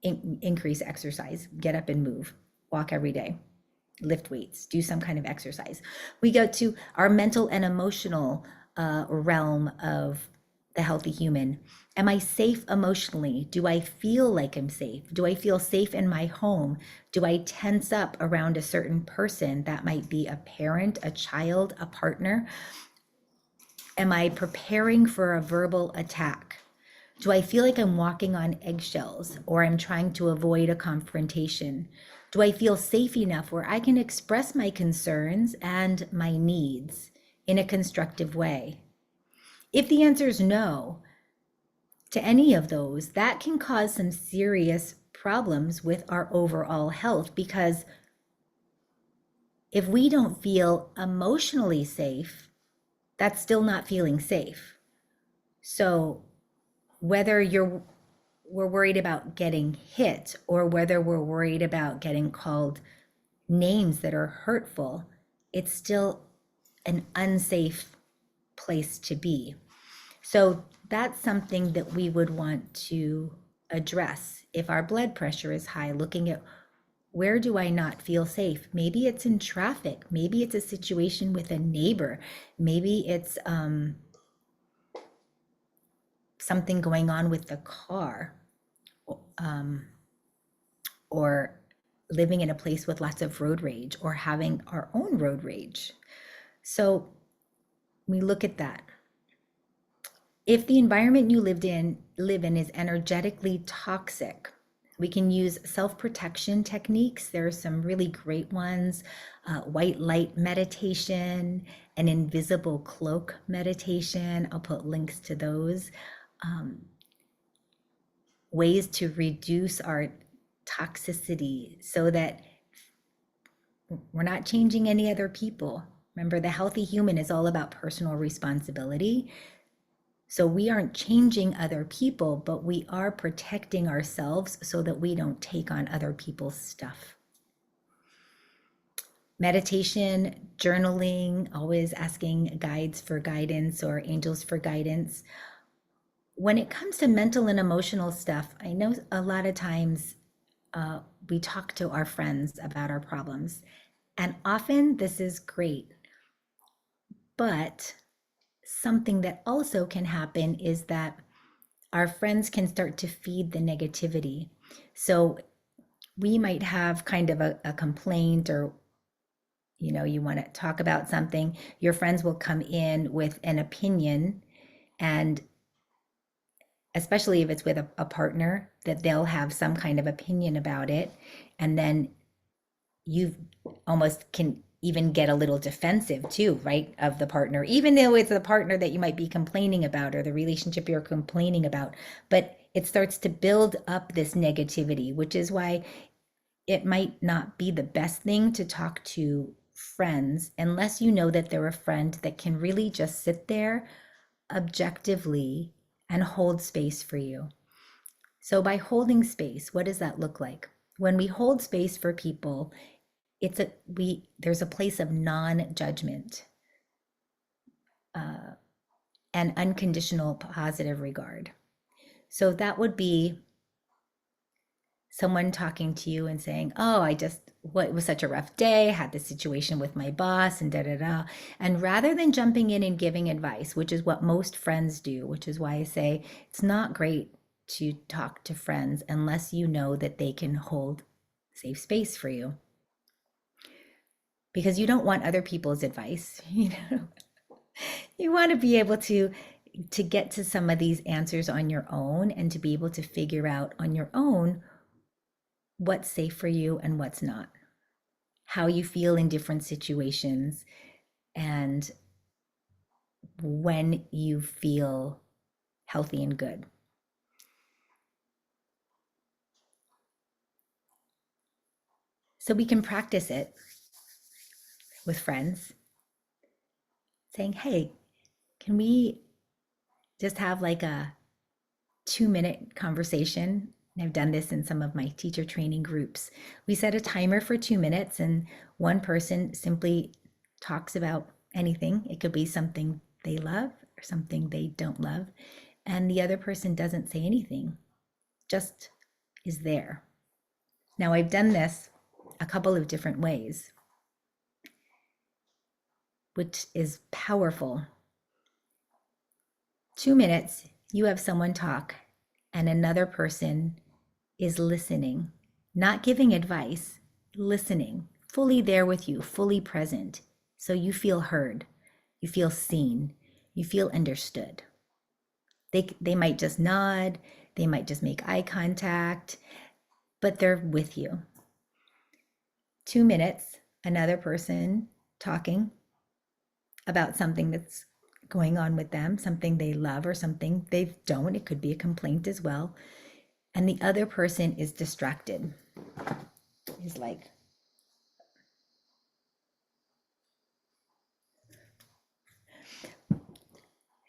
increase exercise, get up and move, walk every day, lift weights, do some kind of exercise. We go to our mental and emotional realm of the healthy human. Am I safe emotionally? Do I feel like I'm safe? Do I feel safe in my home? Do I tense up around a certain person? That might be a parent, a child, a partner. Am I preparing for a verbal attack? Do I feel like I'm walking on eggshells, or I'm trying to avoid a confrontation? Do I feel safe enough where I can express my concerns and my needs in a constructive way? If the answer is no to any of those, that can cause some serious problems with our overall health, because if we don't feel emotionally safe, that's still not feeling safe. So whether we're worried about getting hit, or whether we're worried about getting called names that are hurtful, it's still an unsafe place to be. So that's something that we would want to address. If our blood pressure is high, looking at where do I not feel safe? Maybe it's in traffic. Maybe it's a situation with a neighbor. Maybe it's something going on with the car, um, or living in a place with lots of road rage, or having our own road rage. So we look at that. If the environment you live in is energetically toxic, we can use self-protection techniques. There are some really great ones: white light meditation, an invisible cloak meditation. I'll put links to those. Ways to reduce our toxicity so that we're not changing any other people. Remember, the healthy human is all about personal responsibility. So we aren't changing other people, but we are protecting ourselves so that we don't take on other people's stuff. Meditation, journaling, always asking guides for guidance or angels for guidance. When it comes to mental and emotional stuff, I know a lot of times we talk to our friends about our problems, and often this is great. But something that also can happen is that our friends can start to feed the negativity. So we might have kind of a complaint, or you want to talk about something. Your friends will come in with an opinion, and especially if it's with a partner, that they'll have some kind of opinion about it. And then you almost can even get a little defensive too, right? Of the partner, even though it's the partner that you might be complaining about, or the relationship you're complaining about. But it starts to build up this negativity, which is why it might not be the best thing to talk to friends unless you know that they're a friend that can really just sit there objectively and hold space for you. So by holding space, what does that look like? When we hold space for people, there's a place of non-judgment, and unconditional positive regard. So that would be someone talking to you and saying, "Oh, it was such a rough day, I had this situation with my boss and da da da." And rather than jumping in and giving advice, which is what most friends do, which is why I say it's not great to talk to friends unless you know that they can hold safe space for you. Because you don't want other people's advice, You want to be able to get to some of these answers on your own, and to be able to figure out on your own what's safe for you and what's not, how you feel in different situations, and when you feel healthy and good. So we can practice it with friends, saying, "Hey, can we just have like a 2-minute conversation?" And I've done this in some of my teacher training groups. We set a timer for 2 minutes, and one person simply talks about anything. It could be something they love or something they don't love. And the other person doesn't say anything, just is there. Now, I've done this a couple of different ways, which is powerful. 2 minutes, you have someone talk, and another person is listening, not giving advice, listening, fully there with you, fully present. So you feel heard, you feel seen, you feel understood. They might just nod, they might just make eye contact, but they're with you. 2 minutes, another person talking about something that's going on with them, something they love or something they don't. It could be a complaint as well. And the other person is distracted. He's like,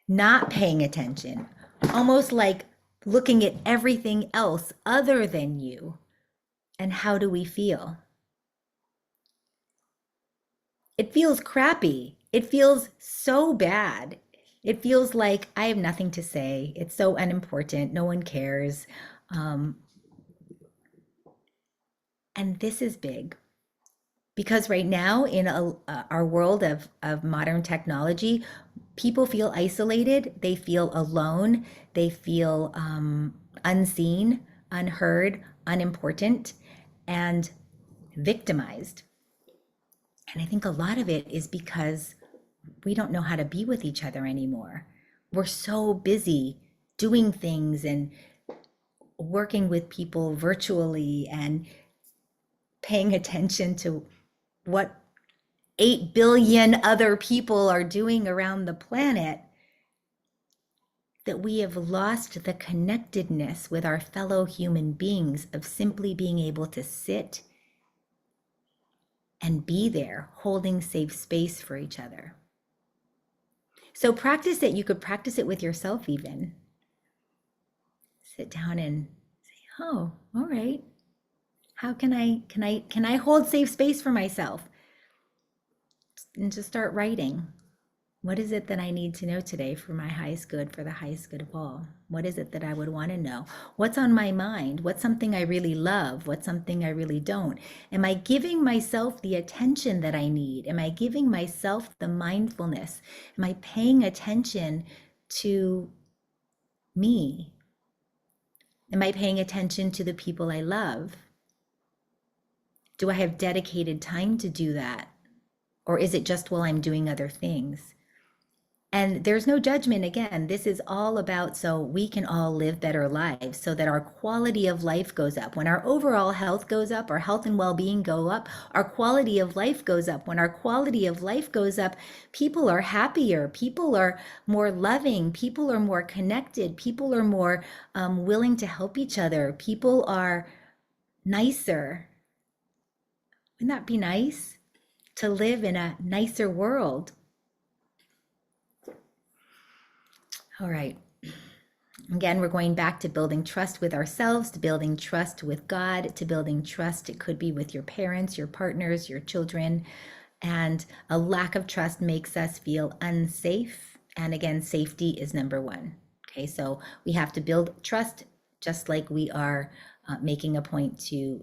not paying attention, almost like looking at everything else other than you. And how do we feel? it feels crappy. It feels so bad. It feels like I have nothing to say. It's so unimportant. No one cares. Um, and this is big because right now in our world of modern technology, people feel isolated. They feel alone. They feel unseen, unheard, unimportant, and victimized. And I think a lot of it is because we don't know how to be with each other anymore. We're so busy doing things and working with people virtually and paying attention to what 8 billion other people are doing around the planet that we have lost the connectedness with our fellow human beings of simply being able to sit and be there, holding safe space for each other. So practice it. You could practice it with yourself even. Sit down and say, "Oh, all right. How can I hold safe space for myself?" And just start writing. What is it that I need to know today for my highest good, for the highest good of all? What is it that I would want to know? What's on my mind? What's something I really love? What's something I really don't? Am I giving myself the attention that I need? Am I giving myself the mindfulness? Am I paying attention to me? Am I paying attention to the people I love? Do I have dedicated time to do that? Or is it just while I'm doing other things? And there's no judgment. Again, this is all about so we can all live better lives so that our quality of life goes up. When our overall health goes up, our health and well-being go up, our quality of life goes up. When our quality of life goes up, people are happier, people are more loving, people are more connected, people are more willing to help each other, people are nicer. Wouldn't that be nice to live in a nicer world? All right. Again, we're going back to building trust with ourselves, to building trust with God, to building trust. It could be with your parents, your partners, your children. And a lack of trust makes us feel unsafe. And again, safety is number one. Okay, so we have to build trust just like we are making a point to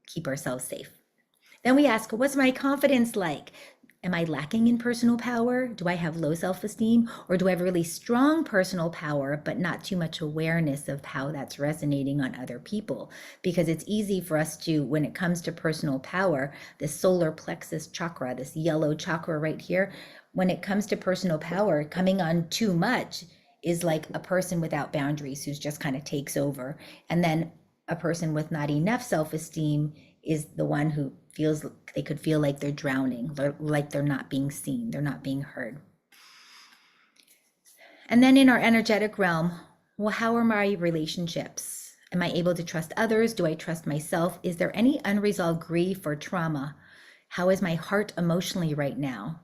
keep ourselves safe. Then we ask, what's my confidence like? Am I lacking in personal power? Do I have low self-esteem? Or do I have really strong personal power, but not too much awareness of how that's resonating on other people? Because it's easy for us to, when it comes to personal power, this solar plexus chakra, this yellow chakra right here, when it comes to personal power, coming on too much is like a person without boundaries who's just kind of takes over. And then a person with not enough self-esteem is the one who feels they could feel like they're drowning, like they're not being seen, they're not being heard. And then in our energetic realm, well, how are my relationships? Am I able to trust others? Do I trust myself? Is there any unresolved grief or trauma? How is my heart emotionally right now?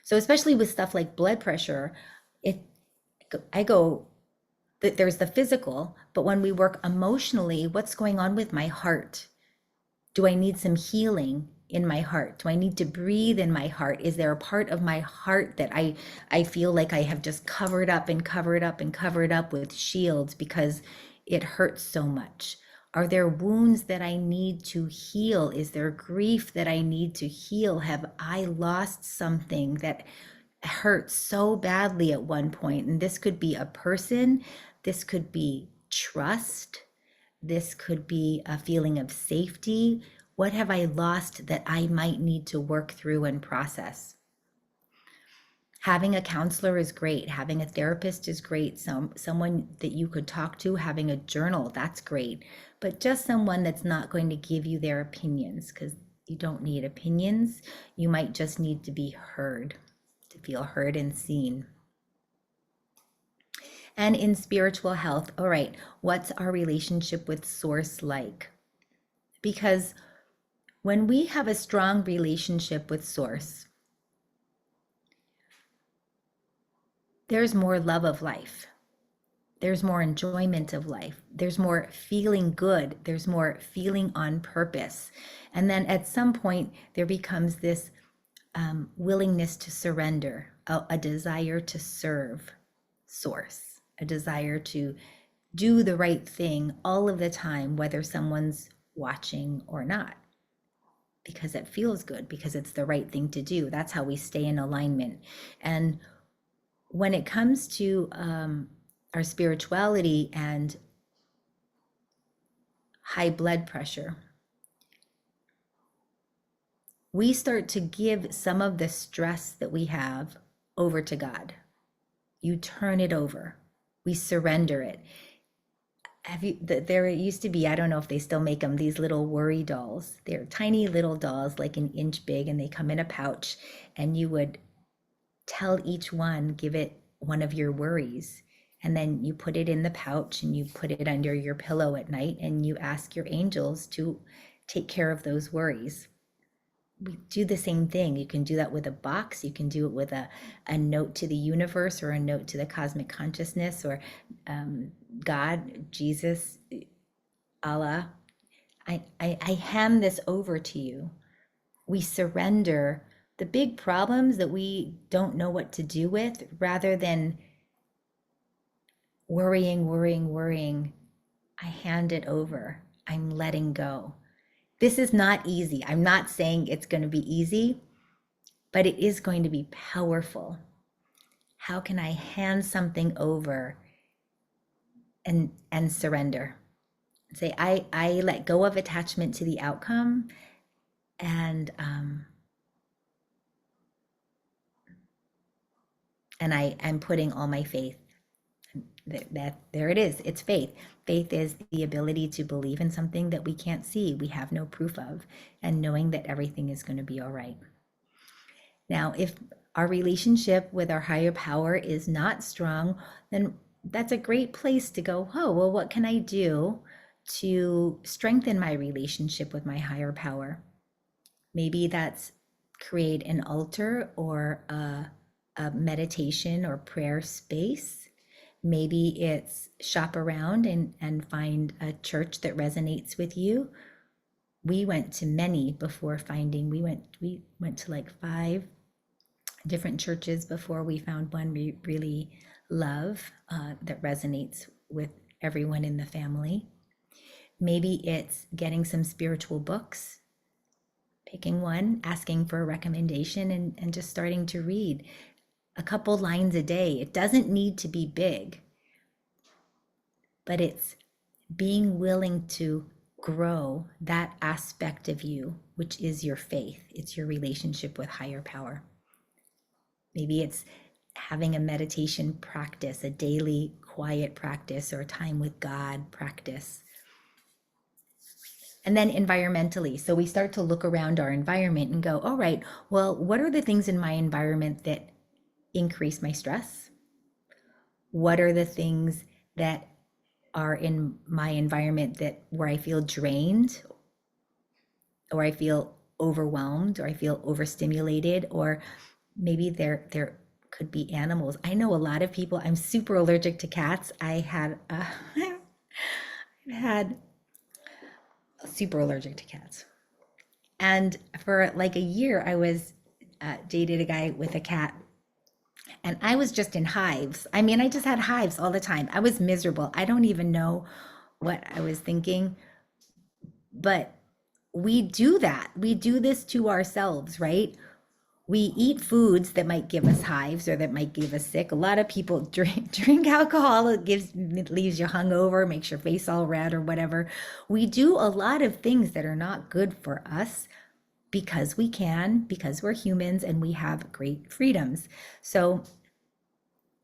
So especially with stuff like blood pressure, if I go, there's the physical, but when we work emotionally, what's going on with my heart? Do I need some healing in my heart? Do I need to breathe in my heart? Is there a part of my heart that I feel like I have just covered up and covered up and covered up with shields because it hurts so much? Are there wounds that I need to heal? Is there grief that I need to heal? Have I lost something that hurt so badly at one point? And this could be a person, this could be trust, this could be a feeling of safety. What have I lost that I might need to work through and process? Having a counselor is great. Having a therapist is great. Someone that you could talk to, having a journal, that's great. But just someone that's not going to give you their opinions, because you don't need opinions. You might just need to be heard, to feel heard and seen. And in spiritual health, all right, what's our relationship with Source like? Because when we have a strong relationship with Source, there's more love of life. There's more enjoyment of life. There's more feeling good. There's more feeling on purpose. And then at some point, there becomes this willingness to surrender, a desire to serve source, a desire to do the right thing all of the time, whether someone's watching or not, because it feels good, because it's the right thing to do. That's how we stay in alignment. And when it comes to our spirituality and high blood pressure, we start to give some of the stress that we have over to God. You turn it over. We surrender it. There used to be, I don't know if they still make them, these little worry dolls. They're tiny little dolls, like an inch big, and they come in a pouch, and you would tell each one, give it one of your worries. And then you put it in the pouch and you put it under your pillow at night, and you ask your angels to take care of those worries. We do the same thing. You can do that with a box. You can do it with a note to the universe, or a note to the cosmic consciousness, or God, Jesus, Allah. I hand this over to you. We surrender the big problems that we don't know what to do with, rather than worrying. I hand it over. I'm letting go. This is not easy. I'm not saying it's going to be easy, but it is going to be powerful. How can I hand something over and surrender? Say, I let go of attachment to the outcome, and I'm putting all my faith. That there it is. It's faith. Faith is the ability to believe in something that we can't see, we have no proof of, and knowing that everything is going to be all right. Now, if our relationship with our higher power is not strong, then that's a great place to go, oh, well, what can I do to strengthen my relationship with my higher power? Maybe that's create an altar, or a meditation or prayer space. Maybe it's shop around and find a church that resonates with you. We went to many before finding, we went to like 5 different churches before we found one we really love, that resonates with everyone in the family. Maybe it's getting some spiritual books, picking one, asking for a recommendation, and just starting to read a couple lines a day. It doesn't need to be big, but it's being willing to grow that aspect of you, which is your faith. It's your relationship with higher power. Maybe it's having a meditation practice, a daily quiet practice, or time with God practice. And then environmentally, so we start to look around our environment and go, all right, well, what are the things in my environment that increase my stress? What are the things that are in my environment that where I feel drained, or I feel overwhelmed, or I feel overstimulated, or maybe there could be animals. I know a lot of people, I'm super allergic to cats. I've had super allergic to cats. And for like a year, I was dated a guy with a cat, and I was just in hives. I mean, I just had hives all the time. I was miserable. I don't even know what I was thinking, but we do that. We do this to ourselves, right? We eat foods that might give us hives, or that might give us sick. A lot of people drink alcohol. It leaves you hungover, makes your face all red or whatever. We do a lot of things that are not good for us, because we can, because we're humans and we have great freedoms. So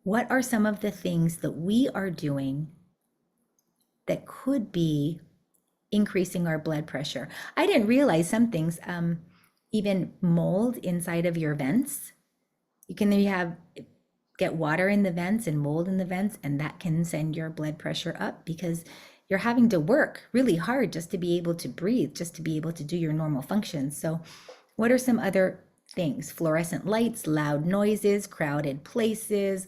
what are some of the things that we are doing that could be increasing our blood pressure? I didn't realize some things, even mold inside of your vents. You can get water in the vents and mold in the vents, and that can send your blood pressure up, because you're having to work really hard just to be able to breathe, just to be able to do your normal functions. So what are some other things? Fluorescent lights, loud noises, crowded places,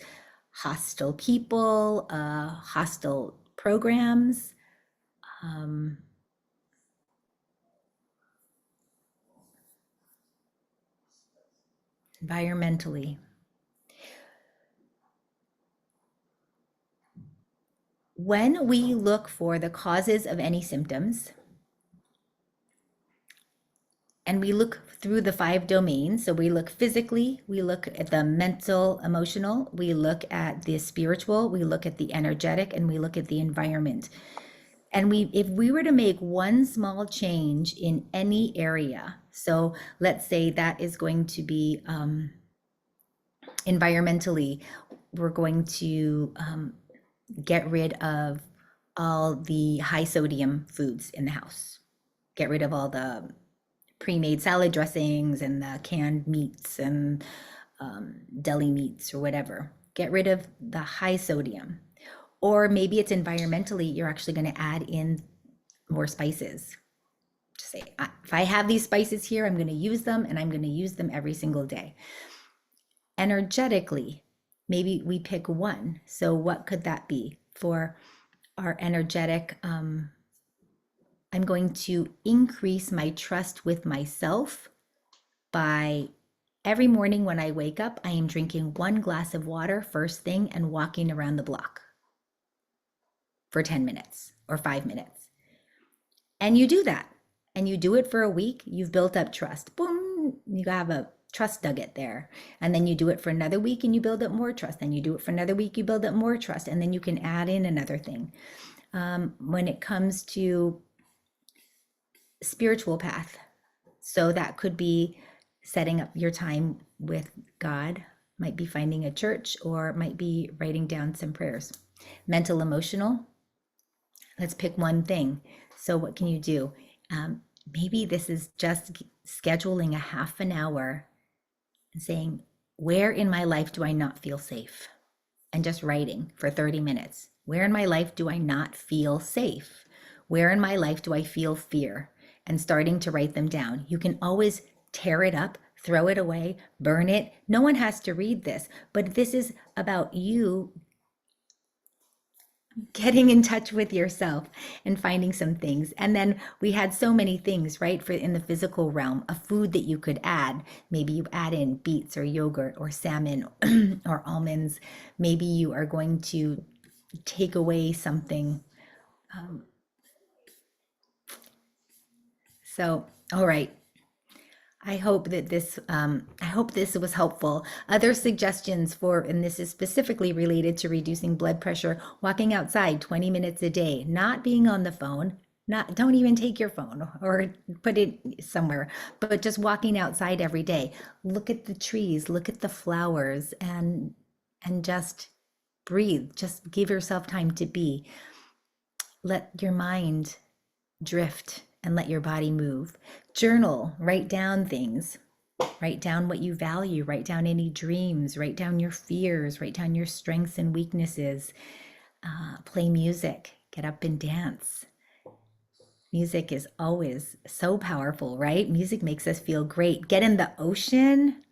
hostile people, hostile programs. environmentally. When we look for the causes of any symptoms, and we look through the 5 domains, so we look physically, we look at the mental, emotional, we look at the spiritual, we look at the energetic, and we look at the environment. And if we were to make one small change in any area, so let's say that is going to be environmentally, we're going to get rid of all the high sodium foods in the house, get rid of all the pre-made salad dressings and the canned meats and deli meats or whatever. Get rid of the high sodium. Or maybe it's environmentally, you're actually going to add in more spices. Just say, if I have these spices here, I'm going to use them, and I'm going to use them every single day. Energetically, maybe we pick one. So what could that be? For our energetic, I'm going to increase my trust with myself by every morning when I wake up, I am drinking 1 glass of water first thing and walking around the block for 10 minutes or 5 minutes. And you do that, and you do it for a week, you've built up trust. Boom, you have a trust nugget there. And then you do it for another week and you build up more trust. Then you do it for another week, you build up more trust. And then you can add in another thing. When it comes to spiritual path, so that could be setting up your time with God, might be finding a church, or might be writing down some prayers. Mental, emotional, let's pick one thing. So what can you do? Maybe this is just scheduling a half an hour and saying, where in my life do I not feel safe? And just writing for 30 minutes. Where in my life do I not feel safe? Where in my life do I feel fear? And starting to write them down. You can always tear it up, throw it away, burn it. No one has to read this, but this is about you getting in touch with yourself and finding some things. And then we had so many things, right? For in the physical realm, a food that you could add. Maybe you add in beets or yogurt or salmon or almonds. Maybe you are going to take away something. So, all right. I hope this was helpful. Other suggestions for, and this is specifically related to reducing blood pressure, walking outside 20 minutes a day, not being on the phone, don't even take your phone or put it somewhere, but just walking outside every day. Look at the trees, look at the flowers, and just breathe. Just give yourself time to be. Let your mind drift and let your body move. Journal, write down things, write down what you value, write down any dreams, write down your fears, write down your strengths and weaknesses. Play music, get up and dance. Music is always so powerful, right? Music makes us feel great. Get in the ocean.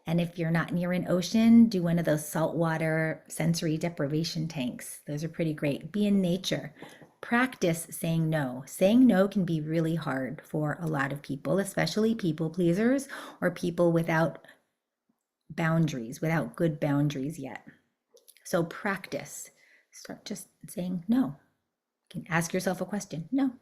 And if you're not near an ocean, do one of those saltwater sensory deprivation tanks. Those are pretty great. Be in nature. Practice saying no. Saying no can be really hard for a lot of people, especially people pleasers or people without boundaries, without good boundaries yet. So practice. Start just saying no. You can ask yourself a question. No,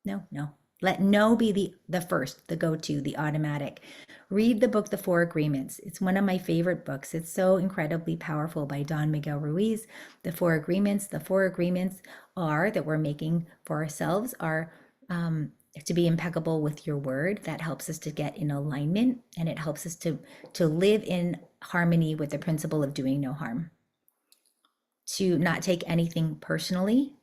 no, no. Let no be the first, the go-to, the automatic. Read the book, The 4 Agreements. It's one of my favorite books. It's so incredibly powerful, by Don Miguel Ruiz. The 4 Agreements. The 4 agreements are that we're making for ourselves are to be impeccable with your word. That helps us to get in alignment, and it helps us to live in harmony with the principle of doing no harm. To not take anything personally.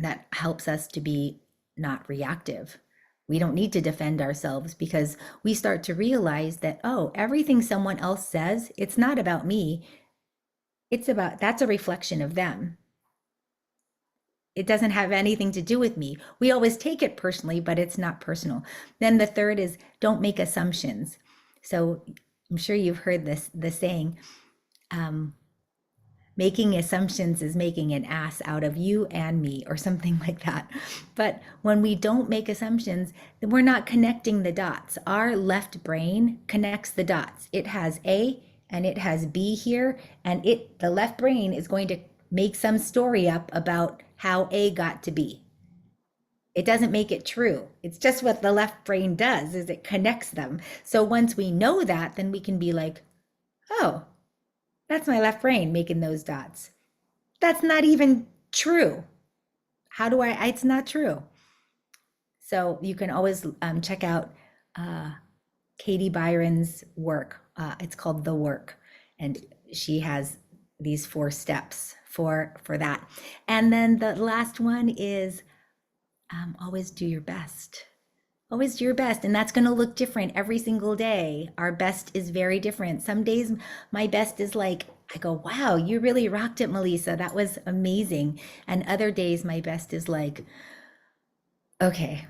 That helps us to be not reactive. We don't need to defend ourselves, because we start to realize that, oh, everything someone else says, it's not about me. That's a reflection of them. It doesn't have anything to do with me. We always take it personally, but it's not personal. Then the third is, don't make assumptions. So I'm sure you've heard the saying, Making assumptions is making an ass out of you and me, or something like that. But when we don't make assumptions, then we're not connecting the dots. Our left brain connects the dots. It has A and it has B here, and the left brain is going to make some story up about how A got to B. It doesn't make it true. It's just what the left brain does, is it connects them. So once we know that, then we can be like, oh, that's my left brain making those dots. That's not even true. How do I, it's not true. So you can always check out Katie Byron's work. It's called The Work, and she has these 4 steps for that. And then the last one is always do your best. Always do your best. And that's going to look different every single day. Our best is very different. Some days my best is like, I go, wow, you really rocked it, Melissa. That was amazing. And other days my best is like, okay.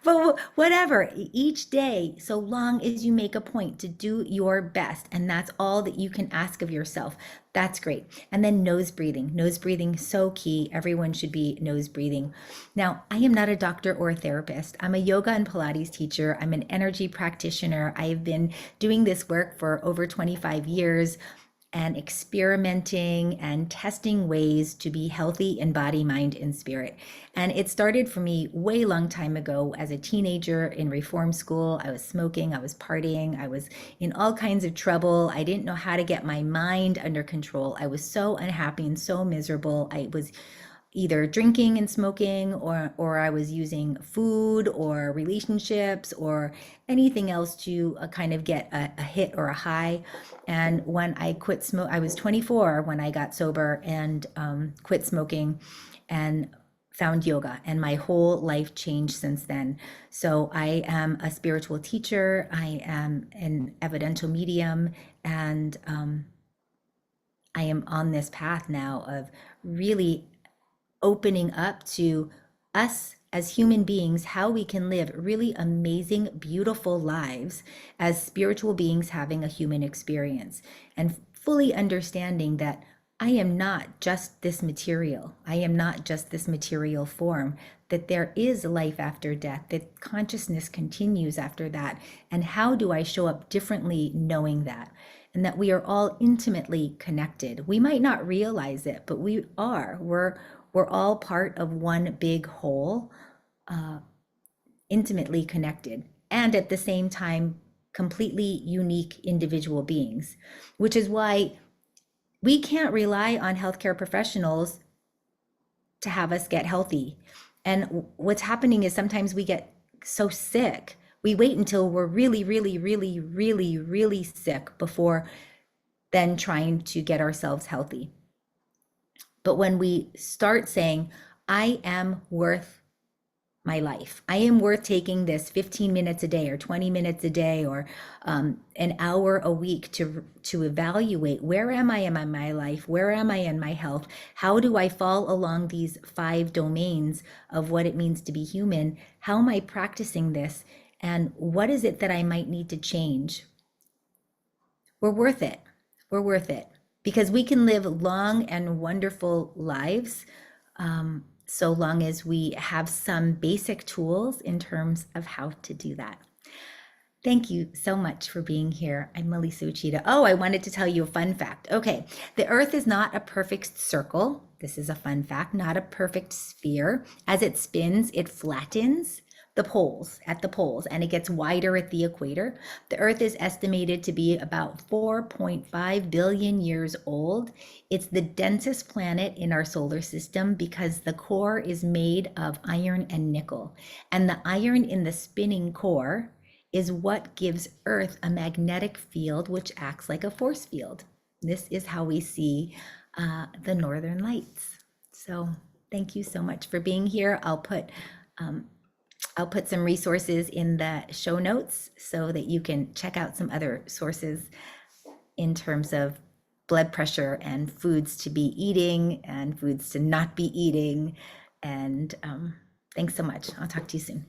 But whatever, each day, so long as you make a point to do your best, and that's all that you can ask of yourself, that's great. And then nose breathing, so key. Everyone should be nose breathing. Now, I am not a doctor or a therapist. I'm a yoga and Pilates teacher. I'm an energy practitioner. I've been doing this work for over 25 years and experimenting and testing ways to be healthy in body, mind, and spirit. And it started for me way long time ago as a teenager in reform school. I was smoking, I was partying, I was in all kinds of trouble. I didn't know how to get my mind under control. I was so unhappy and so miserable. I was either drinking and smoking, or I was using food or relationships or anything else to kind of get a hit or a high. And when I quit smoke, I was 24 when I got sober and quit smoking and found yoga, and my whole life changed since then. So I am a spiritual teacher, I am an evidential medium, and I am on this path now of really opening up to us as human beings, how we can live really amazing, beautiful lives as spiritual beings having a human experience, and fully understanding that I am not just this material. I am not just this material form, that there is life after death, that consciousness continues after that. And how do I show up differently knowing that? And that we are all intimately connected. We might not realize it, but we are. We're all part of one big whole, intimately connected, and at the same time, completely unique individual beings, which is why we can't rely on healthcare professionals to have us get healthy. And what's happening is sometimes we get so sick. We wait until we're really, really, really, really, really sick before then trying to get ourselves healthy. But when we start saying, I am worth my life, I am worth taking this 15 minutes a day or 20 minutes a day or an hour a week to evaluate, where am I in my life? Where am I in my health? How do I fall along these 5 domains of what it means to be human? How am I practicing this? And what is it that I might need to change? We're worth it. We're worth it. Because we can live long and wonderful lives so long as we have some basic tools in terms of how to do that. Thank you so much for being here. I'm Melissa Uchida. Oh, I wanted to tell you a fun fact. Okay, the Earth is not a perfect circle. This is a fun fact, not a perfect sphere. As it spins, it flattens at the poles, and it gets wider at the equator. The Earth is estimated to be about 4.5 billion years old. It's the densest planet in our solar system because the core is made of iron and nickel. And the iron in the spinning core is what gives Earth a magnetic field, which acts like a force field. This is how we see the Northern Lights. So thank you so much for being here. I'll put some resources in the show notes so that you can check out some other sources in terms of blood pressure and foods to be eating and foods to not be eating. And thanks so much. I'll talk to you soon.